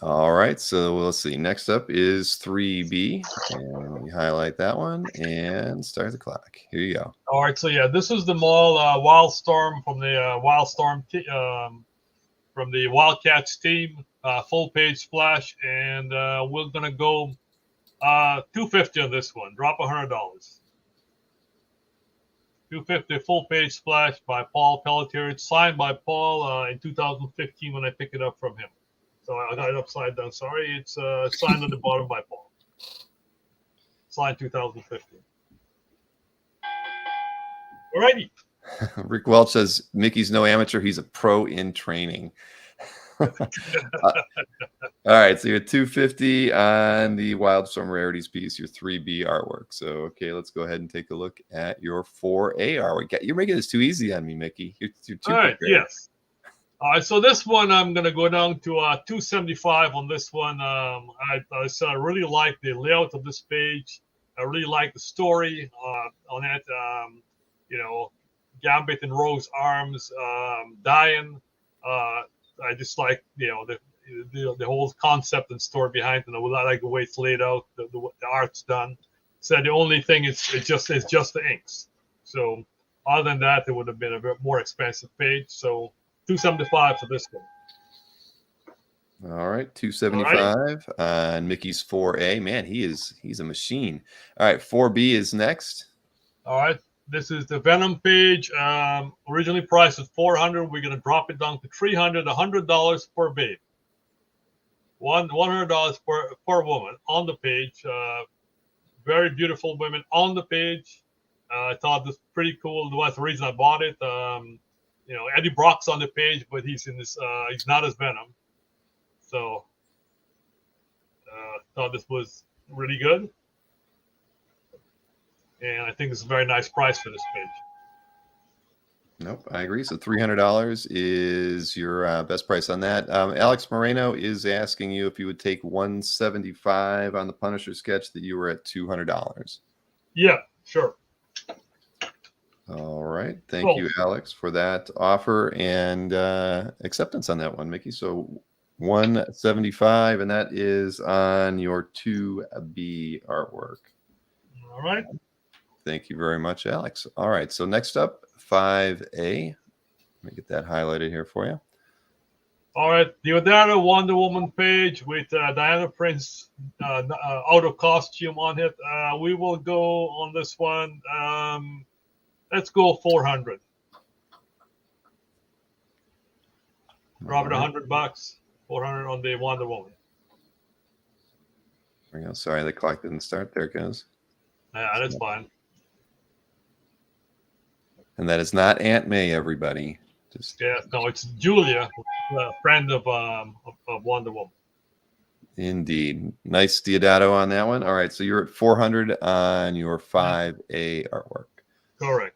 All right. So let's see. Next up is 3B. And we highlight that one and start the clock. Here you go. All right. So yeah, this is the mall Wildstorm from the from the Wildcats team. Full page splash, and we're gonna go $250 on this one. Drop $100. $250 full page splash by Paul Pelletier. It's signed by Paul in 2015 when I picked it up from him. So I got it upside down. Sorry, it's signed on the bottom by Paul. Signed 2015. Alrighty. Rick Welch says Mickey's no amateur. He's a pro in training. All right, so you're 250 on the Wildstorm Rarities piece, your 3B artwork. So, okay, let's go ahead and take a look at your 4A artwork. You're making this too easy on me, Mickey. You're too All right, prepared. yes. All right, so this one I'm going to go down to 275 on this one. I really like the layout of this page. I really like the story on it. Gambit and Rogue's arms dying. I just like the whole concept and story behind it. I like the way it's laid out, the art's done. So the only thing is just the inks. So other than that, it would have been a bit more expensive page. So $275 for this one. All right, 275 on Mickey's 4A. Man, he's a machine. All right, 4B is next. All right. This is the Venom page. Originally priced at $400. We're going to drop it down to $300. $100 per babe. $100 per woman on the page. Very beautiful women on the page. I thought this was pretty cool. That's the reason I bought it. Eddie Brock's on the page, but he's not as Venom. So thought this was really good. And I think it's a very nice price for this page. Nope, I agree. So $300 is your best price on that. Alex Moreno is asking you if you would take 175 on the Punisher sketch that you were at $200. Yeah, sure. All right. Thank Cool. you, Alex, for that offer and acceptance on that one, Mickey. So 175, and that is on your 2B artwork. All right. Thank you very much, Alex. All right. So next up, 5A. Let me get that highlighted here for you. All right. The Odetta Wonder Woman page with Diana Prince out of costume on it. We will go on this one. Let's go 400. Drop it $100. 400 on the Wonder Woman. There we go. Sorry, the clock didn't start. There it goes. Yeah, that's fine. And that is not Aunt May, everybody. Just Yeah, no, it's Julia, a friend of Wonder Woman. indeed. Nice Diodato on that one. All right, so you're at 400 on your 5A artwork. Correct.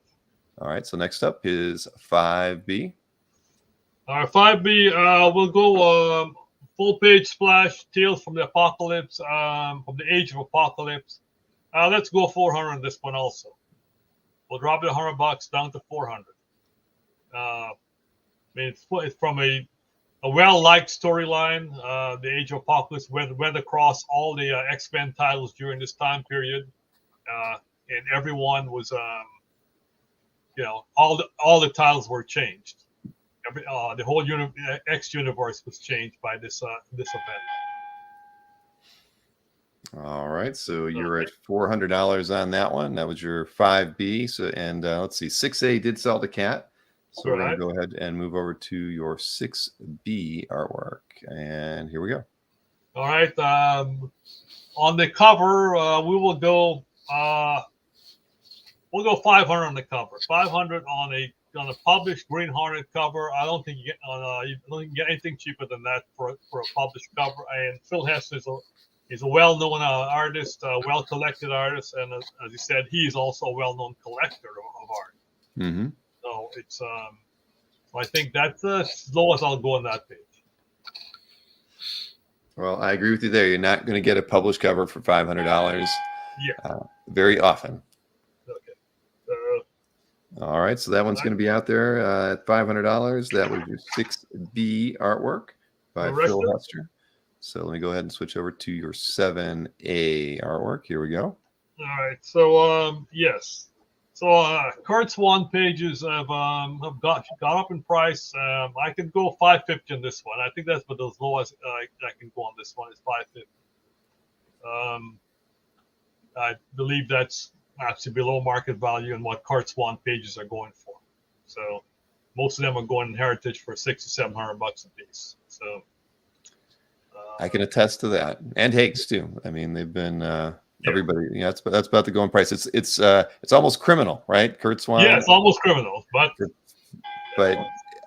All right, so next up is 5B. 5B, we'll go full page splash, Tales from the Apocalypse, from the Age of Apocalypse. Let's go 400 on this one also. We'll drop it $100 down to 400. I mean, it's from a well-liked storyline. The Age of Apocalypse went across all the X-Men titles during this time period, and everyone was, all the titles were changed. The whole X universe was changed by this event. All right, so you're at $400 on that one. That was your 5B. So, and let's see, 6A did sell the cat. So we're going to go ahead and move over to your 6B artwork. And here we go. All right. On the cover, we will go. We'll go 500 on the cover. 500 on a published Green Hornet cover. I don't think you get anything cheaper than that for a published cover. And Phil Hess is a well-known artist, well-collected artist, and as you said, he is also a well-known collector of art. Mm-hmm. So it's so I think that's as low as I'll go on that page. Well, I agree with you there. You're not going to get a published cover for $500 very often. Okay. All right, so that one's going to be out there at $500. That was your 6B artwork by Phil Hester. So let me go ahead and switch over to your 7A artwork. Here we go. All right. So yes. So Kurt Swan pages have got up in price. I can go $550 on this one. I think that's about as low as I can go on this one is $550. I believe that's actually below market value and what Kurt Swan pages are going for. So most of them are going in Heritage for $600 to $700 a piece. So I can attest to that, and Hakes too. I mean, they've been everybody. That's about the going price. It's almost criminal, right? Kurt Swan. Yeah, it's almost criminal, but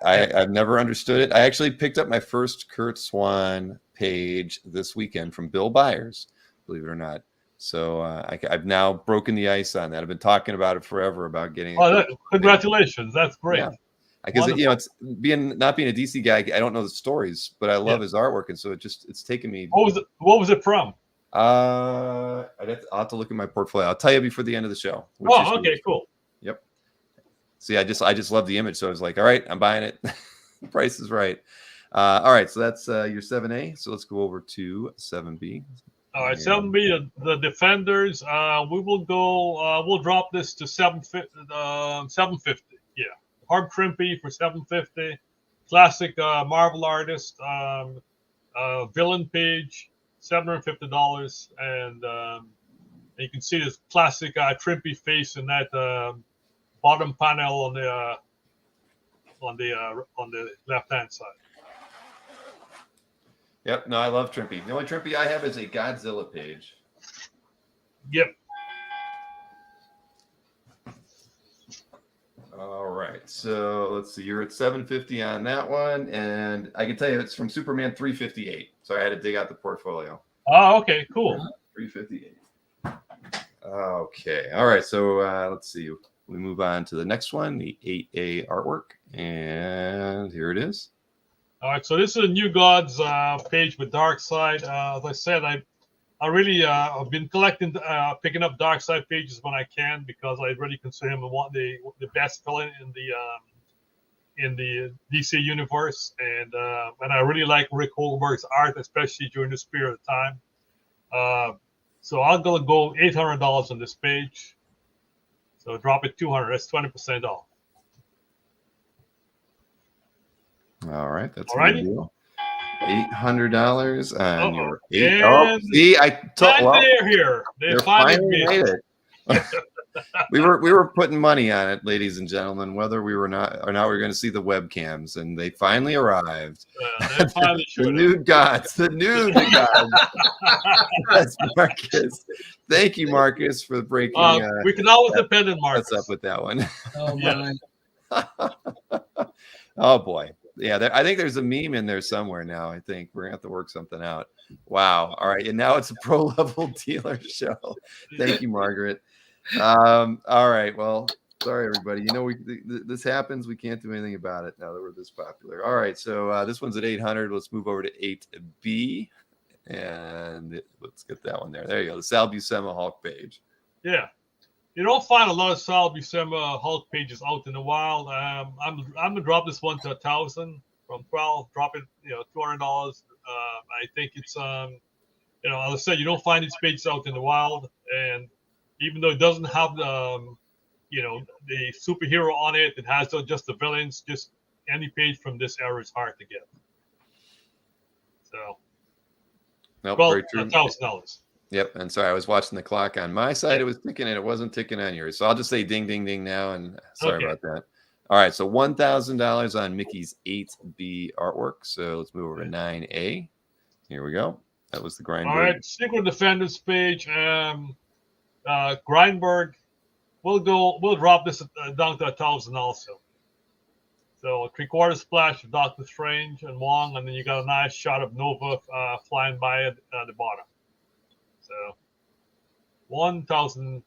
I've never understood it. I actually picked up my first Kurt Swan page this weekend from Bill Byers, believe it or not. So I've now broken the ice on that. I've been talking about it forever about getting. Congratulations! That's great. Yeah. Because it's not being a DC guy, I don't know the stories, but I love his artwork, and so it's taken me. What was it from? I'll have to look at my portfolio. I'll tell you before the end of the show. Okay, cool. Yep. See, I just love the image, so I was like, all right, I'm buying it. The price is right. All right, so that's your 7A. So let's go over to 7B. All right, 7B, the Defenders. We will go. We'll drop this to 750. Yeah. Harb Trimpe for $750. Classic Marvel artist. Villain page, $750. And you can see this classic Trimpe face in that bottom panel on the left-hand side. Yep. No, I love Trimpe. The only Trimpe I have is a Godzilla page. Yep. All right, so let's see. You're at 750 on that one, and I can tell you it's from Superman 358. So I had to dig out the portfolio. Oh, okay, cool. 358. Okay, all right. So let's see. we move on to the next one, the 8A artwork. And here it is. All right, so this is a New Gods page with Dark Side. As I said, I really I've been collecting, picking up Dark Side pages when I can because I really consider him the best villain in the DC universe, and I really like Rick Holberg's art, especially during this period of time. So I'm gonna go $800 on this page. So drop it $200. That's 20% off. All right, that's a Alrighty. good deal. $800 on your eight. And see, I told. Well, they're here. They finally made it. we were putting money on it, ladies and gentlemen, whether we were not or not. We were going to see the webcams, and they finally arrived. They finally the nude gods. That's Marcus. Thank you, Marcus, for breaking. We can always depend on Marcus. What's up with that one? Oh my! Oh boy. Yeah, I think there's a meme in there somewhere now. I think we're gonna have to work something out. Wow. All right, and now it's a pro level dealer show. Thank you, Margaret. All right. Well, sorry everybody. You know, this happens. We can't do anything about it now that we're this popular. All right. So this one's at 800. Let's move over to 8B, and let's get that one there. There you go. The Sal Buscema Hulk page. Yeah. You don't find a lot of Sal Buscema Hulk pages out in the wild. I'm gonna drop this one to 1,000 from 12. Drop it, $200. I think it's as I said, you don't find these pages out in the wild, and even though it doesn't have the superhero on it, it has just the villains. Just any page from this era is hard to get. So, nope, well, very true. $1,000. Yep. And sorry, I was watching the clock on my side. It was ticking and it wasn't ticking on yours. So I'll just say ding, ding, ding now. And sorry about that. All right. So $1,000 on Mickey's 8B artwork. So let's move over to 9A. Here we go. That was the Grindberg. All right. Secret Defenders page. Grindberg. We'll drop this down to 1,000 also. So a 3/4 splash of Doctor Strange and Wong. And then you got a nice shot of Nova flying by at the bottom. So $1,000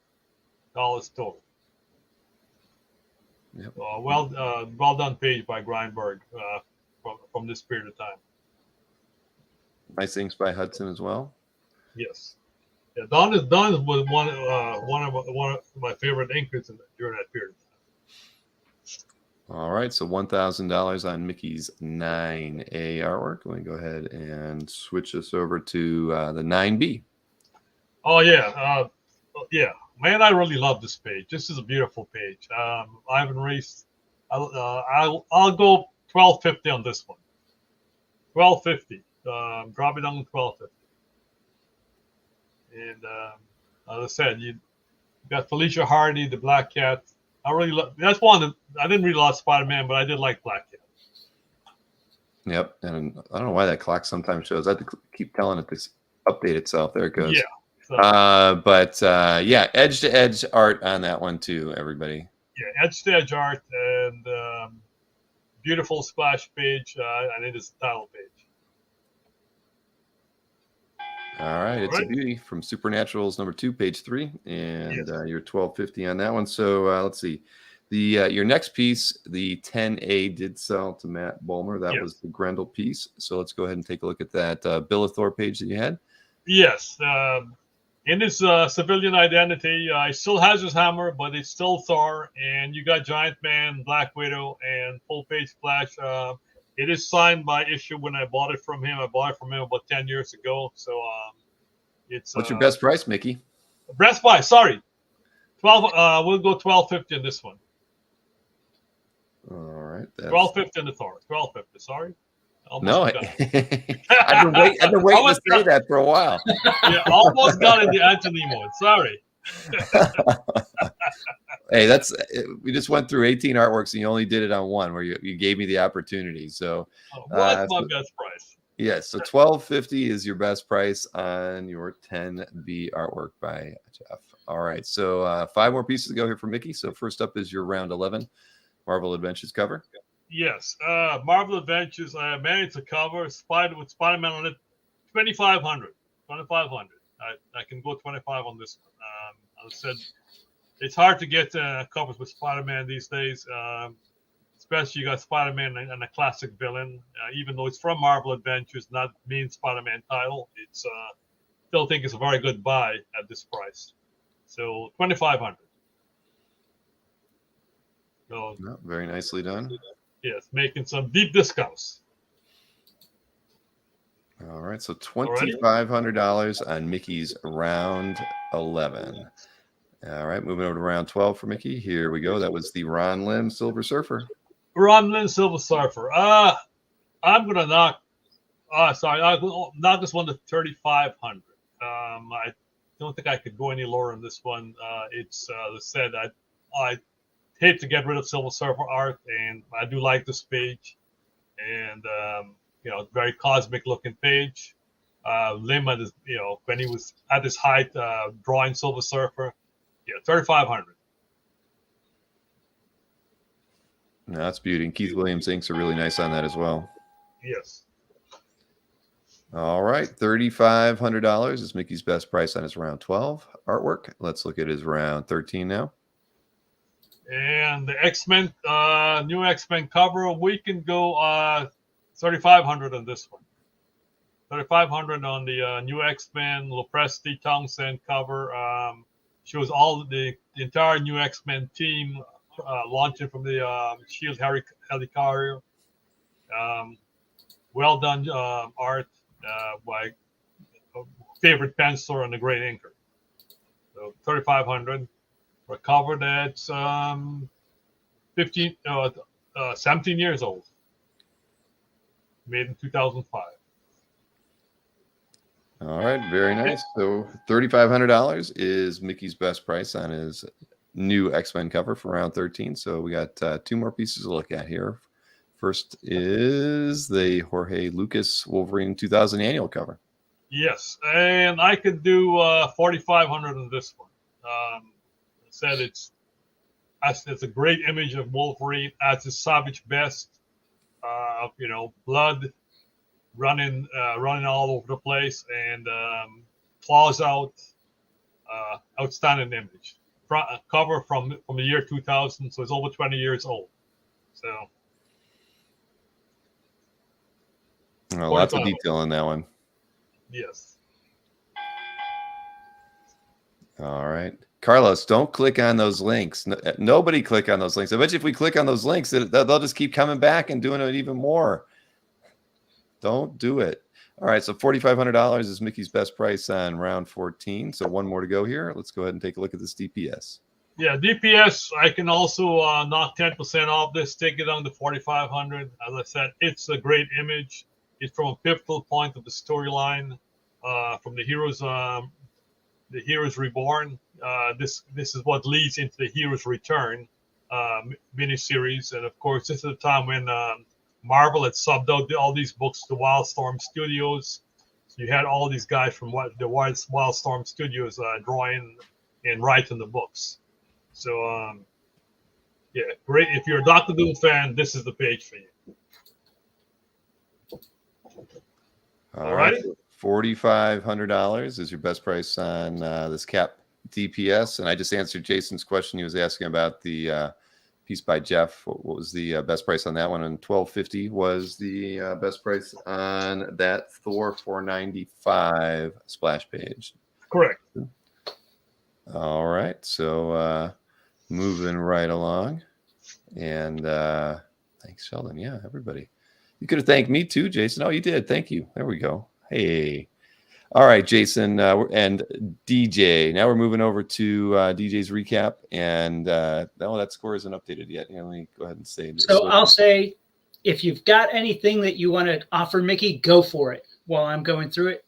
total. Yep. Well done page by Grindberg from this period of time. Nice things by Hudson as well. Yes. Yeah, Don was one of my favorite inkers during that period. All right, so $1,000 on Mickey's 9A artwork. Let me go ahead and switch this over to the 9B. Oh yeah, man, I really love this page. This is a beautiful page. Ivan Reis. I'll go $1,250 on this one. $1,250. Drop it down to $1,250. And as I said, you got Felicia Hardy, the Black Cat. I really love. That's one. I didn't read a lot of Spider-Man, but I did like Black Cat. Yep, and I don't know why that clock sometimes shows. I have to keep telling it to update itself. There it goes. Yeah. So, yeah, edge-to-edge art on that one too, everybody. Yeah, edge-to-edge art and beautiful splash page, and it is the title page. All right, it's a beauty from Supernaturals #2, page 3, and Yes. you're $1,250 on that one. So let's see, the your next piece, the 10A, did sell to Matt Bulmer. That was the Grendel piece. So let's go ahead and take a look at that Billithor page that you had. Yes, in his civilian identity, he still has his hammer, but it's still Thor. And you got Giant Man, Black Widow, and full page splash. It is signed by issue when I bought it from him. I bought it from him about 10 years ago. So it's. What's your best price, Mickey? Best price, sorry. 12. We'll go $1,250 on this one. All right. $1,250 on the Thor. $1,250. Sorry. No, I've been waiting to say that for a while. Yeah, almost got in the Anthony mode. Sorry. Hey, we just went through 18 artworks and you only did it on one where you gave me the opportunity. So what's my best price? Yes, so $1,250 is your best price on your 10B artwork by Jeff. All right, so 5 more pieces to go here for Mickey. So first up is your round 11 Marvel Adventures cover. Yes, Marvel Adventures. I managed to cover with Spider-Man on it. 2,500. 2,500. I can go 25 on this one. As I said, it's hard to get covers with Spider-Man these days. Especially you got Spider-Man and a classic villain. Even though it's from Marvel Adventures, not main Spider-Man title, it's still think it's a very good buy at this price. So 2,500. So No, very nicely done. yes, making some deep discounts. All right, so $2,500 on Mickey's round 11. All right, moving over to round 12 for Mickey. Here we go. That was the Ron Lim Silver Surfer. Ron Lynn Silver Surfer. I'm gonna knock. I'll knock this one to 3,500. I don't think I could go any lower on this one. It's as I said, I hate to get rid of Silver Surfer art, and I do like this page, and very cosmic looking page. Lim at his, when he was at his height, drawing Silver Surfer. Yeah, 3,500. No, that's beauty. And Keith Williams inks are really nice on that as well. Yes. All right, $3,500 is Mickey's best price on his round 12 artwork. Let's look at his round 13 now. And the X-Men, new X-Men cover, we can go 3,500 on this one. 3,500 on the new X-Men, Lopresti Townsend cover. Shows all the entire new X-Men team launching from the Shield Helicarrier. Well done art by favorite penciler and a great inker. So 3,500 for a cover that's 17 years old. Made in 2005. All right, very nice. So $3,500 is Mickey's best price on his new X-Men cover for round 13. So we got two more pieces to look at here. First is the Jorge Lucas Wolverine 2000 annual cover. Yes, and I could do 4,500 on this one. Said it's a great image of Wolverine at his savage best. Blood running all over the place, and claws out. Outstanding image. Cover from the year 2000, so it's over 20 years old. So lots of detail in that one. Yes. All right. Carlos, don't click on those links. Nobody click on those links. I bet you if we click on those links, they'll just keep coming back and doing it even more. Don't do it. All right, so $4,500 is Mickey's best price on round 14. So one more to go here. Let's go ahead and take a look at this DPS. Yeah, DPS, I can also knock 10% off this, take it down to 4,500. As I said, it's a great image. It's from a pivotal point of the storyline, from the Heroes Reborn. This is what leads into the Heroes Return miniseries, and of course, this is the time when Marvel had subbed out all these books to Wildstorm Studios. So you had all these guys from the Wildstorm Studios drawing and writing the books. So, yeah, great. If you're a Dr. Doom fan, this is the page for you. All right. $4,500 is your best price on this Cap DPS. And I just answered Jason's question. He was asking about the piece by Jeff. What was the best price on that one? And $1,250 was the best price on that Thor 495 splash page. Correct. All right. So moving right along. And thanks, Sheldon. Yeah, everybody. You could have thanked me too, Jason. Oh, you did. Thank you. There we go. Hey. All right, Jason and DJ. Now we're moving over to DJ's recap. And no, that score isn't updated yet. Let me go ahead and say this. So I'll say, if you've got anything that you want to offer Mickey, go for it while I'm going through it.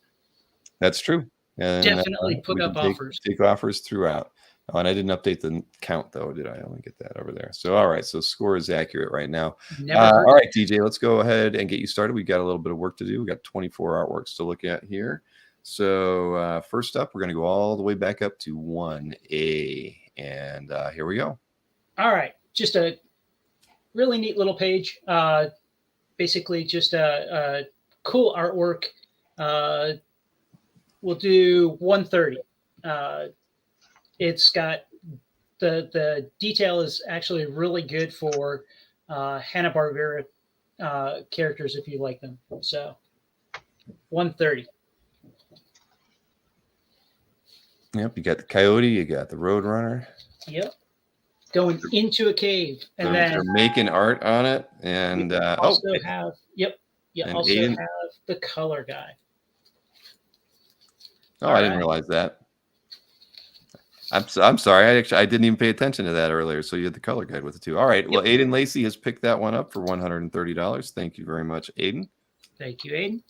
That's true. And, definitely put up offers. Take offers throughout. Oh, and I didn't update the count, though, did I? Let me get that over there. So, all right. So score is accurate right now. All right, DJ, let's go ahead and get you started. We've got a little bit of work to do. We've got 24 artworks to look at here. So first up, we're going to go all the way back up to 1A. And here we go. All right. Just a really neat little page. Basically, just a cool artwork. We'll do 130. It's got the detail is actually really good for Hanna-Barbera characters if you like them. So 130. Yep, you got the Coyote, you got the Roadrunner. Yep. Going into a cave, and then They're making art on it, and also have and also Aiden. have the color guy. Oh, I didn't realize that. I'm sorry. I didn't even pay attention to that earlier. So you had the color guide with it too. All right. Well, Aiden Lacey has picked that one up for $130. Thank you very much, Aiden. Thank you, Aiden.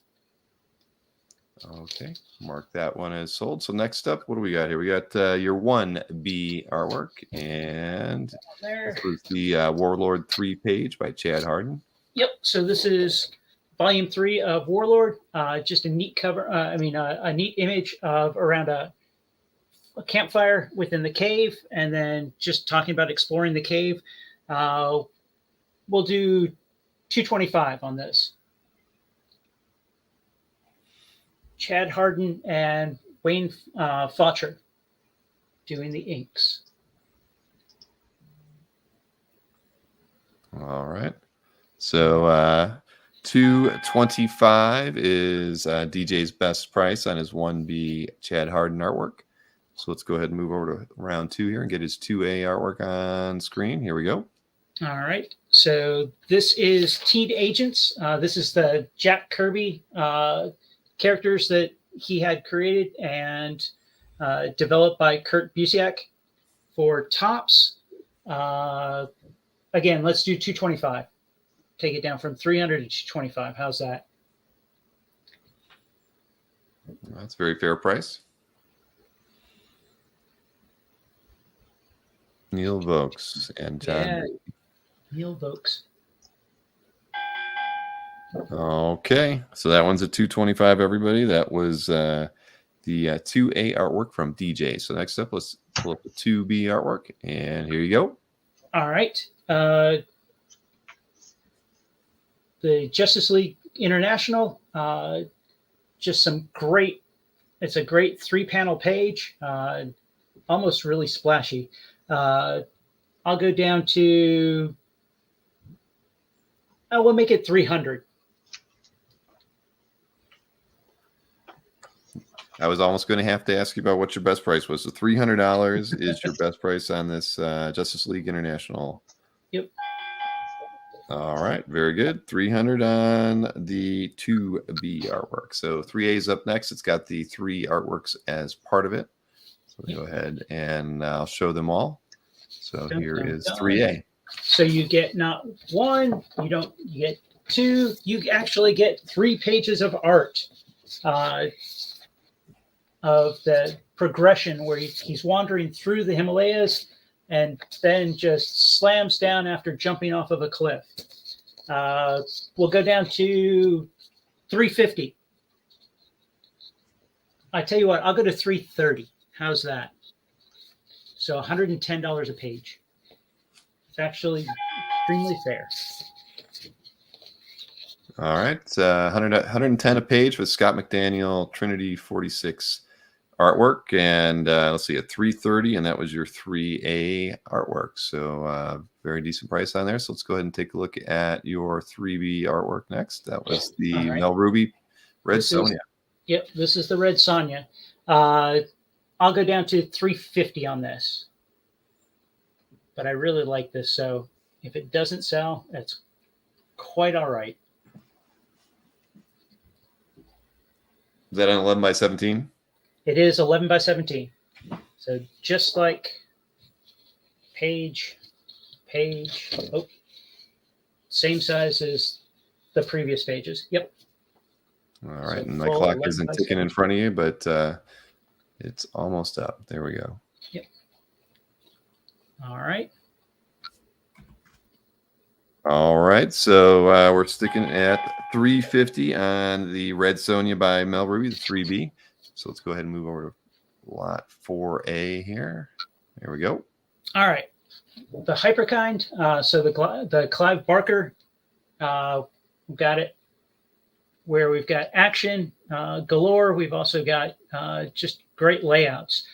Okay, mark that one as sold. So next up, what do we got here? We got your 1B artwork, and this was the Warlord 3 page by Chad Hardin. Yep. So this is volume 3 of Warlord. Just a neat cover. A neat image of around a campfire within the cave, and then just talking about exploring the cave. We'll do $225 on this. Chad Hardin and Wayne Faucher doing the inks. All right. So $225 is DJ's best price on his 1B Chad Hardin artwork. So let's go ahead and move over to round 2 here and get his 2A artwork on screen. Here we go. All right. So this is Teen Agents. This is the Jack Kirby characters that he had created and developed by Kurt Busiek for tops. Again, let's do $225. Take it down from $300 to $225. How's that? That's a very fair price. Neil Vokes and John. Yeah, Neil Vokes. Okay, so that one's a $225, everybody. That was the 2A artwork from DJ. So next up, let's pull up the 2B artwork, and here you go. All right. The Justice League International, just some great, it's a great 3-panel page, almost really splashy. I'll go down to, we'll make it 300. I was almost going to have to ask you about what your best price was. So $300 is your best price on this Justice League International. Yep. All right, very good. 300 on the 2B artwork. So 3A is up next. It's got the 3 artworks as part of it. So go ahead and I'll show them all. So here is 3A. So you get not one, you get 2, you actually get 3 pages of art of the progression where he's wandering through the Himalayas and then just slams down after jumping off of a cliff. We'll go down to $350. I tell you what, I'll go to $330. How's that? So $110 a page. It's actually extremely fair. All right, 110 a page with Scott McDaniel, Trinity 46 artwork, and let's see, at $330, and that was your 3A artwork. So very decent price on there. So let's go ahead and take a look at your 3B artwork next. That was the Mel Ruby Red Sonja. Yep, this is the Red Sonja. I'll go down to $350 on this, but I really like this. So if it doesn't sell, that's quite all right. Is that an 11 by 17? It is 11 by 17. So just like page, same size as the previous pages. Yep. All right, So and my full clock 11 isn't by ticking 17. in front of you, but it's almost up. There we go. Yep. All right. All right, so we're sticking at $350 on the Red Sonja by Mel Ruby, the 3B. So let's go ahead and move over to lot 4A here. There we go. All right. The Hyperkind, so the Clive Barker, we've got it where we've got action galore. We've also got just great layouts.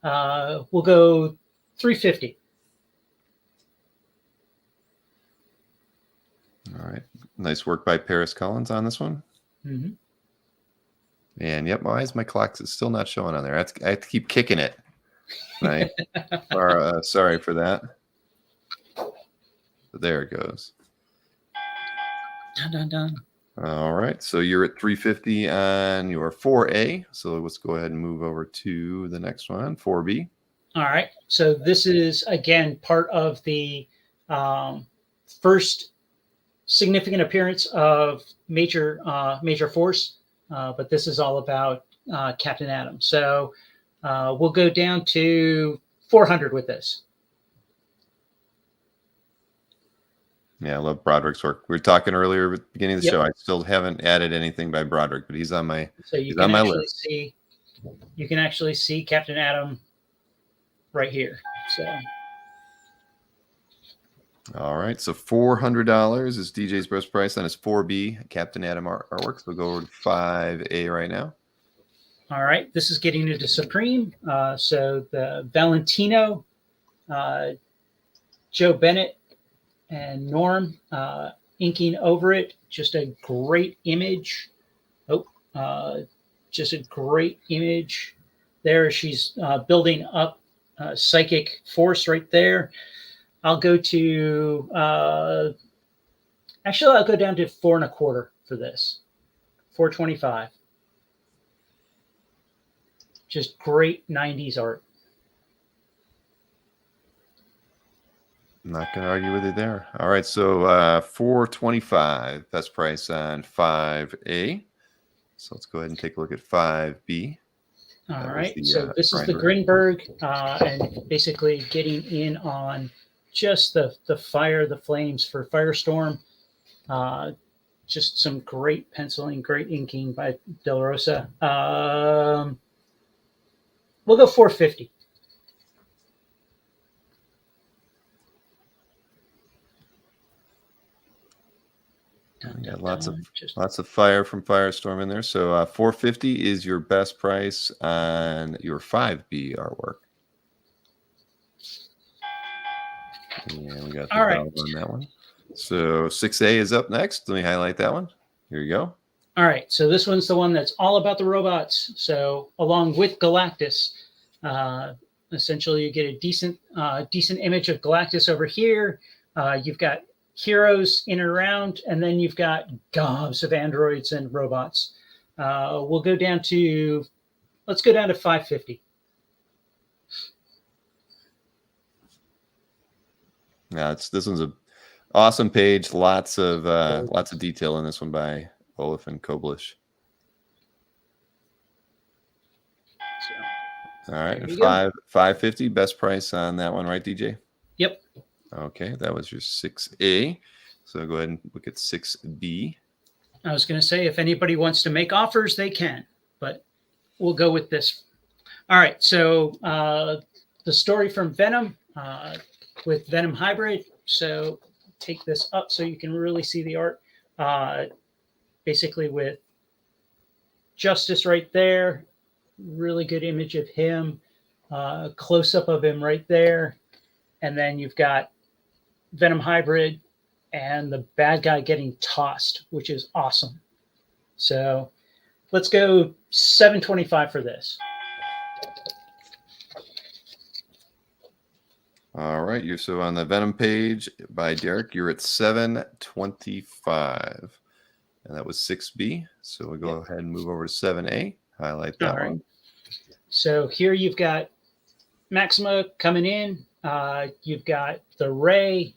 We'll go $350. All right. Nice work by Paris Collins on this one. Mm-hmm. And yep, why is my clock still not showing on there? I have to keep kicking it. Right. Sorry for that. But there it goes. Dun, dun, dun. All right. So you're at 350 on your 4A. So let's go ahead and move over to the next one, 4B. All right. So this is, again, part of the first significant appearance of major force. But this is all about Captain Atom. So we'll go down to 400 with this. Yeah, I love Broderick's work. We were talking earlier at the beginning of the Yep. show. I still haven't added anything by Broderick, but he's on my So he's on my list. You can actually see Captain Atom right here. So All right, so $400 is DJ's best price on his 4B Captain Atom artwork. So we'll go over to 5A right now. all right, this is getting into Supreme. So the Valentino, Joe Bennett, and Norm inking over it. Just a great image. Just a great image there. She's building up psychic force right there. I'll go to actually I'll go down to 4.25 for this. 425. Just great 90s art. I'm not going to argue with you there. All right, so $425 best price on 5A. So let's go ahead and take a look at 5B. All That right, was the, so this is the Grinberg, and basically getting in on just the fire, the flames for Firestorm. Just some great penciling, great inking by Del Rosa. We'll go 450. Yeah, lots of fire from Firestorm in there. So 450 is your best price on your 5B artwork. Yeah, we got the dollar on that one. So 6A is up next. Let me highlight that one. Here you go. All right, so this one's the one that's all about the robots. So along with Galactus, essentially you get a decent image of Galactus over here. You've got heroes in and around, and then you've got gobs of androids and robots. Let's go down to 550. Yeah, this one's a awesome page. Lots of detail in this one by Olaf and Koblish. All right, and 550 best price on that one, right, DJ? Yep. Okay, that was your 6A. So go ahead and look at 6B. I was going to say, if anybody wants to make offers, they can, but we'll go with this. All right, so the story from Venom with Venom Hybrid. So take this up so you can really see the art. Basically with Justice right there. Really good image of him. Close-up of him right there. And then you've got Venom Hybrid and the bad guy getting tossed, which is awesome. So let's go 725 for this. All right, you're so on the Venom page by Derek, you're at 725. And that was 6B. So we'll go ahead and move over to 7A. Highlight that one. So here you've got Maxima coming in. You've got the Ray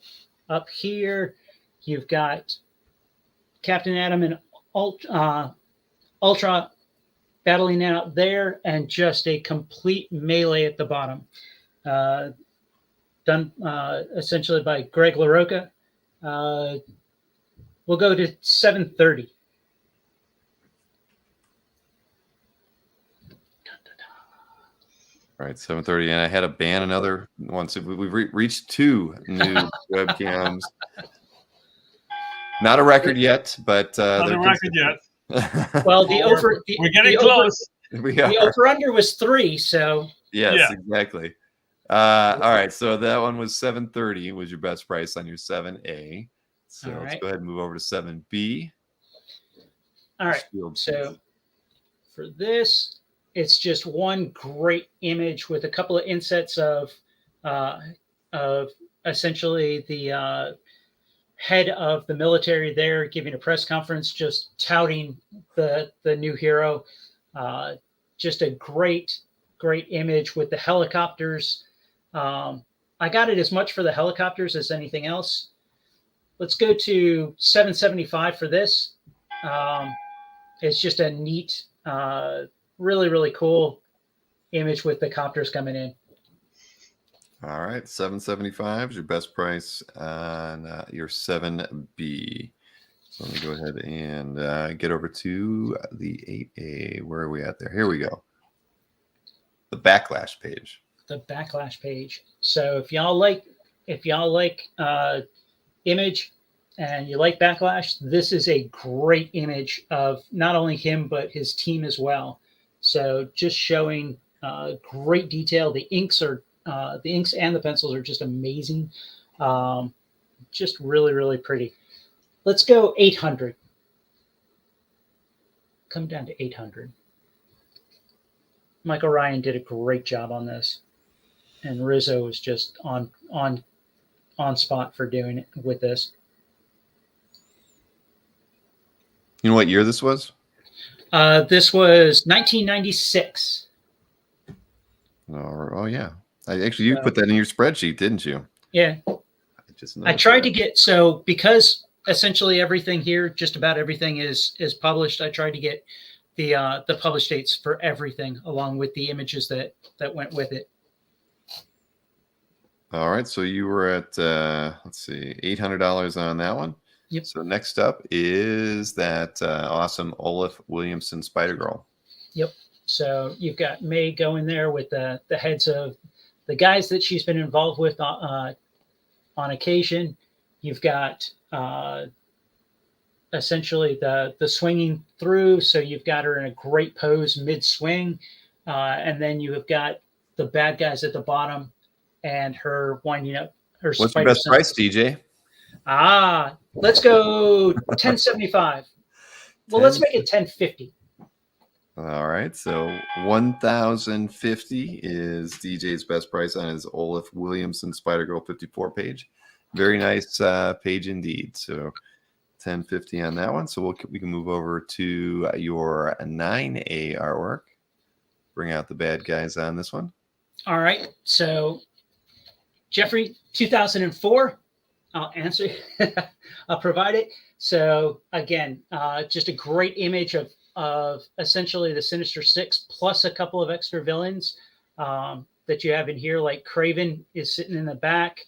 up here. You've got Captain Atom and Ultra battling out there, and just a complete melee at the bottom. Done essentially by Greg LaRocca. We'll go to 730. All right, 730, and I had to ban another one. So we've reached 2 new webcams. Not a record yet, but not a record yet. Well, we're getting close. The over-under was 3, so yes, exactly. All right, so that one was 730 was your best price on your 7A. So All let's right. go ahead and move over to 7B. All right. Shield So piece. for this, it's just one great image with a couple of insets of essentially the head of the military there giving a press conference, just touting the new hero. Just a great image with the helicopters. I got it as much for the helicopters as anything else. Let's go to 775 for this. It's just a neat, really cool image with the copters coming in. All right, 775 is your best price on your 7B. So let me go ahead and get over to the 8A. Where are we at there? Here we go. The backlash page. The backlash page. So if y'all like image and you like backlash, this is a great image of not only him but his team as well. So just showing great detail. The inks and the pencils are just amazing. Just really pretty. Let's go 800. Come down to 800. Michael Ryan did a great job on this, and Rizzo was just on spot for doing it with this. You know what year this was? This was 1996. Oh yeah. You put that in your spreadsheet, didn't you? Yeah. I tried to get, so because essentially everything here, just about everything is published, I tried to get the published dates for everything along with the images that went with it. All right, so you were at let's see, $800 on that one. Yep. So next up is that awesome Olaf Williamson Spider Girl. Yep. So you've got May going there with the heads of the guys that she's been involved with on occasion. You've got essentially the swinging through. So you've got her in a great pose mid-swing. And then you have got the bad guys at the bottom and her winding up her What's spider your best price, senses. DJ? Let's go 1075. Well, let's make it 1050. All right, so 1,050 is DJ's best price on his Olaf Williamson Spider Girl 54 page. Very nice page indeed. So 1050 on that one. So we can move over to your 9A artwork. Bring out the bad guys on this one. All right. So Jeffrey, 2004. I'll answer. I'll provide it. So again, just a great image of essentially the Sinister Six plus a couple of extra villains that you have in here. Like Kraven is sitting in the back,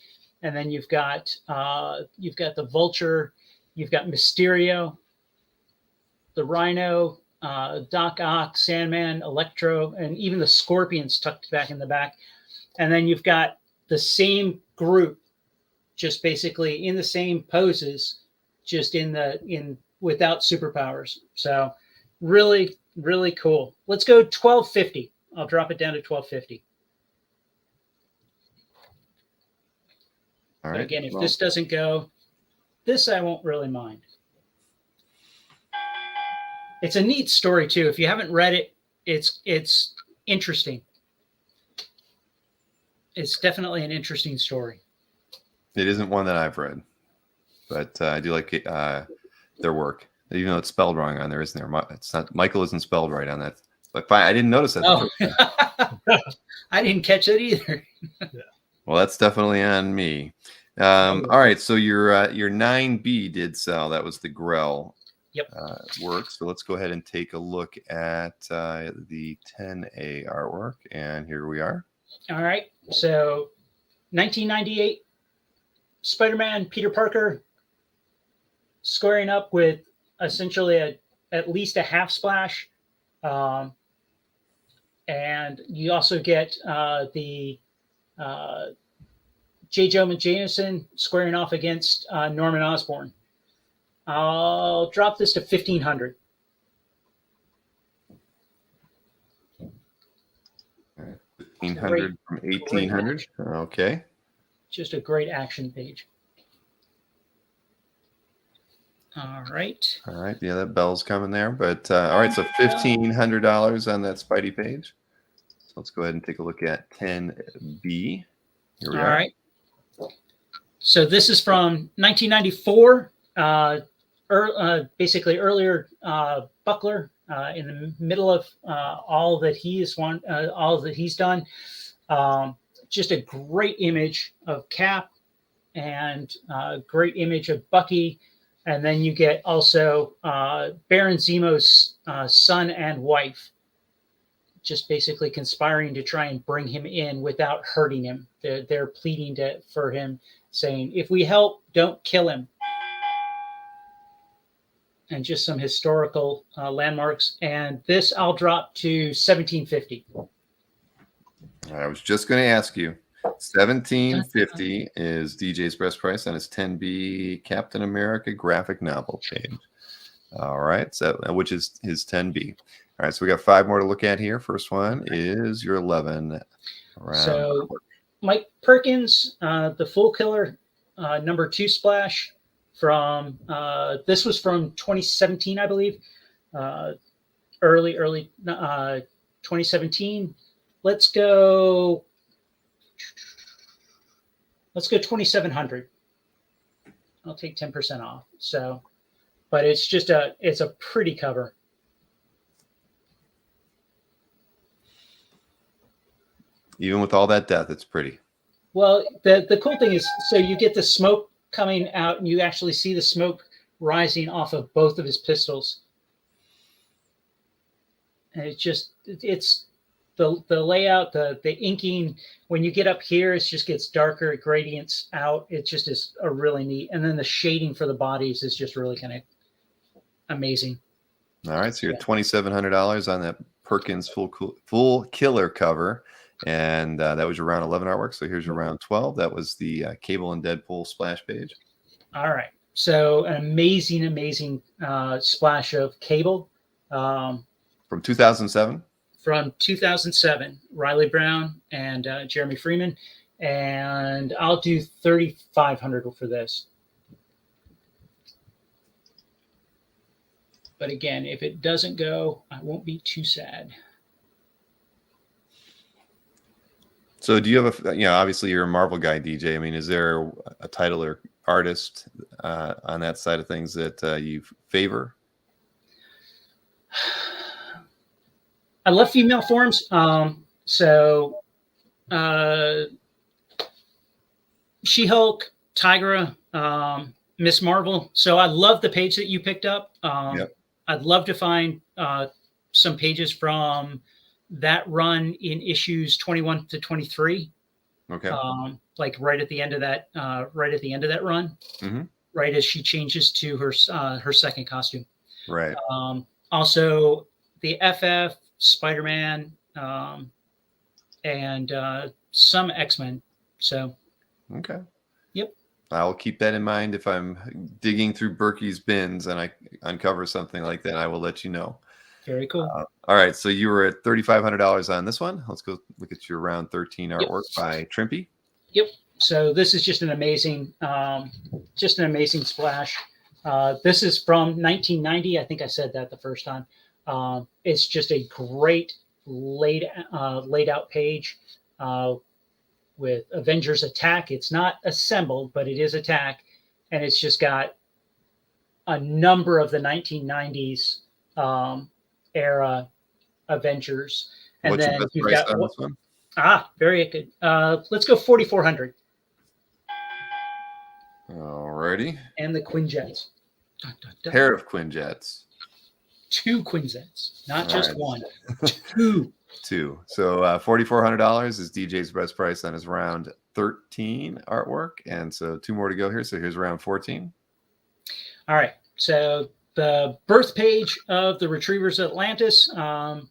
and then you've got the Vulture, you've got Mysterio, the Rhino, Doc Ock, Sandman, Electro, and even the Scorpions tucked back in the back. And then you've got the same group, just basically in the same poses, just in without superpowers. So really cool. Let's go 1250. I'll drop it down to 1250. All right. Again, if this doesn't go, this I won't really mind. It's a neat story too. If you haven't read it, it's interesting. It's definitely an interesting story. It isn't one that I've read, but I do like their work. Even though it's spelled wrong on there, isn't there? It's not. Michael isn't spelled right on that. Like, fine, I didn't notice that. Oh, I didn't catch it either. Well, that's definitely on me. All right, so your 9B did sell. That was the Grell. Yep. Work. So let's go ahead and take a look at the 10A artwork, and here we are. All right. So 1998, Spider-Man Peter Parker squaring up with essentially at least a half splash. And you also get the J. Jonah Jameson squaring off against Norman Osborn. I'll drop this to 1,500. All right, 1,500 from 1,800. Okay. Just a great action page. All right. All right. Yeah, that bell's coming there. But all right, so $1,500 on that Spidey page. So let's go ahead and take a look at 10B. Here we All are. right. So this is from 1994. Basically earlier Buckler in the middle of all that he's done. Just a great image of Cap and great image of Bucky. And then you get also Baron Zemo's son and wife just basically conspiring to try and bring him in without hurting him. They're pleading for him, saying, if we help, don't kill him. And just some historical landmarks. And this I'll drop to $1,750. I was just going to ask you. $1,750 is DJ's best price on his 10B Captain America graphic novel page. All right, so which is his 10B. All right, so we got 5 more to look at here. First one is your 11. So Mike Perkins, the Fool Killer, number 2 splash from this was from 2017, I believe. Early 2017. Let's go 2,700. I'll take 10% off. So, but it's just it's a pretty cover. Even with all that death, it's pretty. Well, the cool thing is, so you get the smoke coming out, and you actually see the smoke rising off of both of his pistols. And it's the layout, the inking. When you get up here, it just gets darker. It gradients out. It just is a really neat. And then the shading for the bodies is just really kind of amazing. All right, so you're $2,700 on that Perkins Full Killer cover. And that was your round 11 artwork. So here's your round 12. That was the Cable and Deadpool splash page. All right. So an amazing splash of Cable. From 2007? From 2007. Riley Brown and Jeremy Freeman. And I'll do 3,500 for this. But again, if it doesn't go, I won't be too sad. So do you have obviously you're a Marvel guy, DJ. I mean, is there a title or artist on that side of things that you favor? I love female forms. So She-Hulk, Tigra, Miss Marvel. So I love the page that you picked up. Yep. I'd love to find some pages from that run in issues 21 to 23. Okay. Like right at the end of that run, Mm-hmm. right as she changes to her second costume. Right. Also the FF, Spider-Man, and some X-Men. So. Okay. Yep. I'll keep that in mind if I'm digging through Berkey's bins and I uncover something like that. I will let you know. Very cool. All right, so you were at $3,500 on this one. Let's go look at your round 13 artwork by Trimpy. Yep. So this is just an amazing splash. This is from 1990. I think I said that the first time. It's just a great laid out page with Avengers Attack. It's not assembled, but it is Attack, and it's just got a number of the 1990s era Avengers. And what's then your best you've price got on this one? Very good. Let's go 4,400. Alrighty. And the Quinjets. Pair of Quinjets. 2 Quinjets, not All just right. one. 2. 2. So $4,400 is DJ's best price on his round 13 artwork, and so 2 more to go here. So here's round 14. All right. So the birth page of the Retrievers of Atlantis, and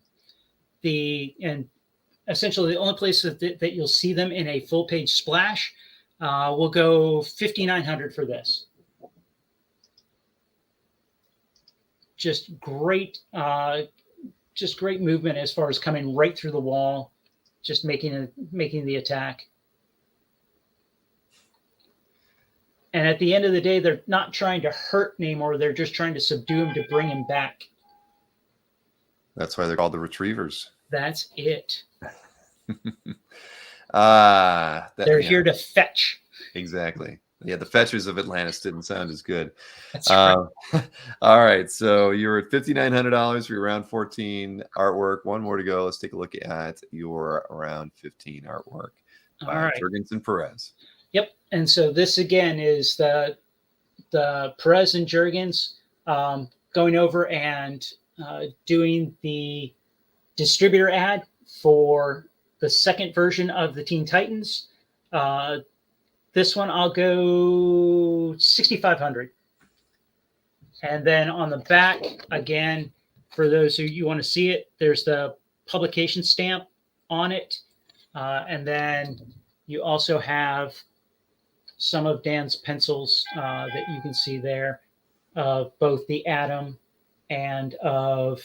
essentially the only place that you'll see them in a full page splash. We'll go 5,900 for this. Just great movement as far as coming right through the wall, just making the attack. And at the end of the day, they're not trying to hurt anymore. They're just trying to subdue him to bring him back. That's why they're called the retrievers. That's it. They're here to fetch. Exactly. Yeah, the fetchers of Atlantis didn't sound as good. That's right. All right, so you're at $5,900 for your round 14 artwork. One more to go. Let's take a look at your round 15 artwork by All right. Jurgens and Perez. Yep. And so this again is the Perez and Jurgens going over and doing the distributor ad for the second version of the Teen Titans. This one I'll go 6,500. And then on the back, again, for those who you want to see it, there's the publication stamp on it. And then you also have some of Dan's pencils that you can see there, of both the Atom and of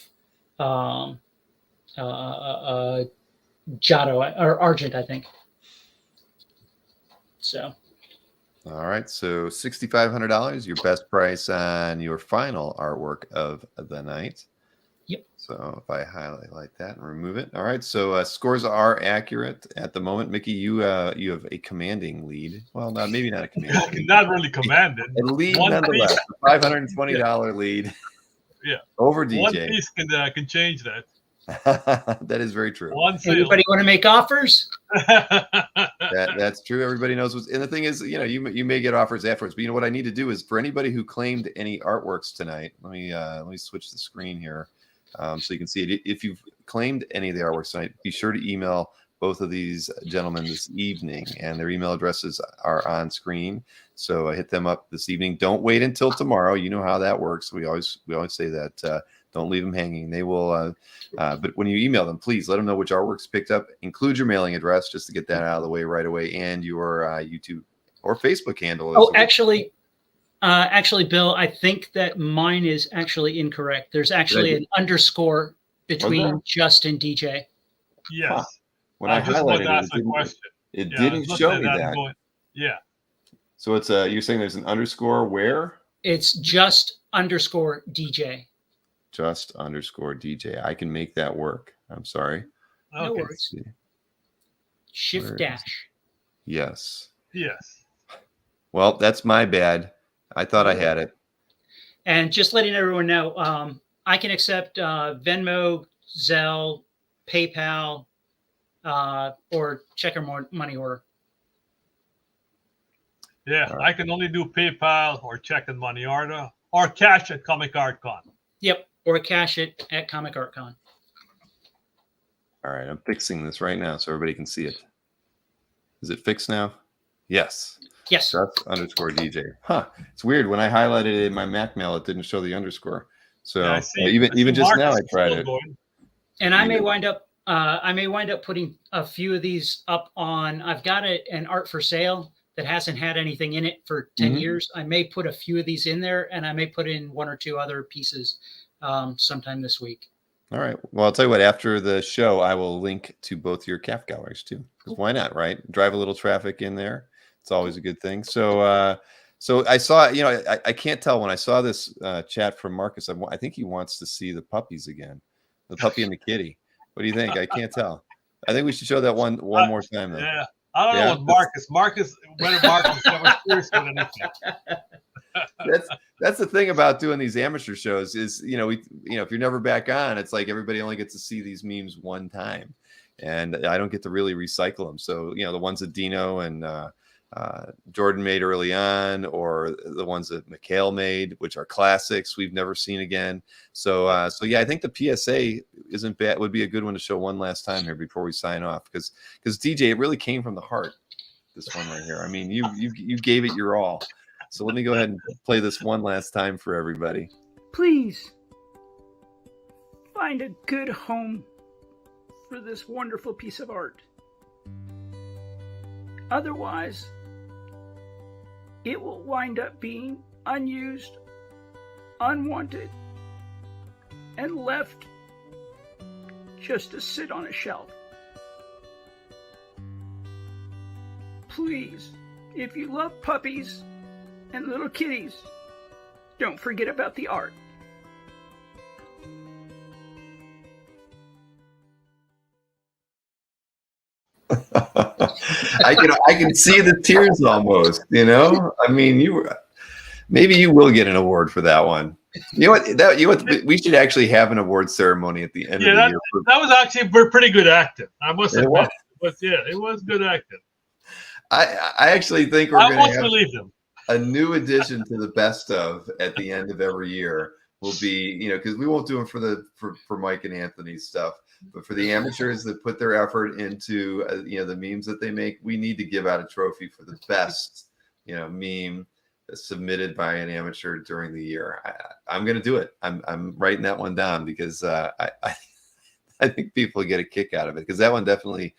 Giotto or Argent, I think. So. All right, so $6,500, your best price on your final artwork of the night. Yep. So if I highlight that and remove it. All right, so scores are accurate at the moment. Mickey, you have a commanding lead. Well, maybe not a commanding lead. Not really commanded. A lead One nonetheless. piece. A $520 lead. Yeah. Over DJ. One piece can change that. That is very true. One sale. Anybody want to make offers? That's true. Everybody knows what's, and the thing is, you may get offers afterwards, but what I need to do is for anybody who claimed any artworks tonight, let me switch the screen here so you can see it. If you've claimed any of the artworks tonight, be sure to email both of these gentlemen this evening, and their email addresses are on screen. So hit them up this evening. Don't wait until tomorrow. You know how that works. We always say that. Don't leave them hanging. They will. But when you email them, please let them know which artworks picked up. Include your mailing address just to get that out of the way right away, and your YouTube or Facebook handle. Oh, actually, Bill, I think that mine is actually incorrect. There's actually an underscore between Just and DJ. Yes. Huh. When I highlighted it didn't show me that. Yeah. So it's you're saying there's an underscore where? It's Just underscore DJ. Just underscore DJ. I can make that work. I'm sorry. No worries. Shift dash. Yes. Yes. Well, that's my bad. I thought I had it. And just letting everyone know, I can accept Venmo, Zelle, PayPal, or check or money order. Yeah, right. I can only do PayPal or check and money order or cash at Comic Art Con. Yep, or cash it at Comic Art Con. All right, I'm fixing this right now so everybody can see it. Is it fixed now? Yes. Yes. That's underscore DJ. Huh. It's weird. When I highlighted it in my Mac mail, it didn't show the underscore. So yeah, even just now, I tried it. And I may wind up putting a few of these up on. I've got an art for sale that hasn't had anything in it for 10 years. I may put a few of these in there, and I may put in one or two other pieces sometime this week. All right. Well, I'll tell you what, after the show, I will link to both your calf galleries too. Cool. Why not, right? Drive a little traffic in there. It's always a good thing. So so I saw, I can't tell when I saw this chat from Marcus, I think he wants to see the puppies again, the puppy and the kitty. What do you think? I can't tell. I think we should show that one more time though. Yeah. I don't know what Marcus, whether Marcus ever serious with anything. That's the thing about doing these amateur shows is, if you're never back on, it's like everybody only gets to see these memes one time, and I don't get to really recycle them. So, the ones that Dino and Jordan made early on, or the ones that Mikhail made, which are classics we've never seen again. So yeah, I think the PSA isn't bad. Would be a good one to show one last time here before we sign off, because DJ, it really came from the heart. This one right here. I mean, you gave it your all. So let me go ahead and play this one last time for everybody. Please find a good home for this wonderful piece of art. Otherwise, it will wind up being unused, unwanted, and left just to sit on a shelf. Please, if you love puppies, And little kitties, don't forget about the art. I can see the tears almost, you know. I mean, maybe you will get an award for that one. You know what? We should actually have an award ceremony at the end of the year. That was actually pretty good acting. I must admit. But yeah, it was good acting. I actually think we're going to have believe them. A new addition to the best of at the end of every year will be, you know, because we won't do them for Mike and Anthony's stuff, but for the amateurs that put their effort into you know, the memes that they make, we need to give out a trophy for the best, you know, meme submitted by an amateur during the year. I'm going to do it. I'm writing that one down because I think people get a kick out of it, because that one definitely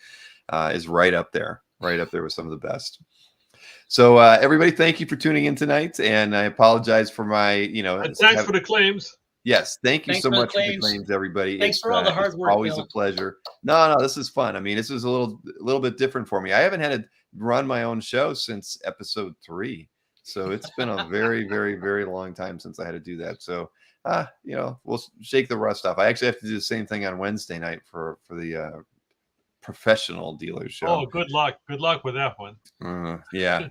is right up there with some of the best. So everybody, thank you for tuning in tonight, and I apologize for my, you know, and thanks for the claims. Yes, thanks so much for the claims, everybody. Thanks for all the hard work. Always a pleasure. No, this is fun. I mean, this was a little bit different for me. I haven't had to run my own show since episode 3, so it's been a very, very, very long time since I had to do that. So, you know, we'll shake the rust off. I actually have to do the same thing on Wednesday night for the professional dealer show. Oh, good luck with that one. Yeah.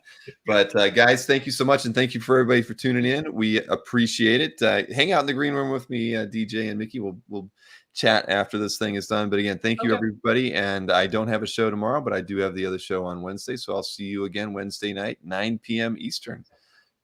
But guys, thank you so much, and thank you for everybody for tuning in. We appreciate it. Hang out in the green room with me, DJ and Miki. We'll chat after this thing is done. But again, thank you everybody. And I don't have a show tomorrow, but I do have the other show on Wednesday, so I'll see you again Wednesday night, 9 p.m. Eastern.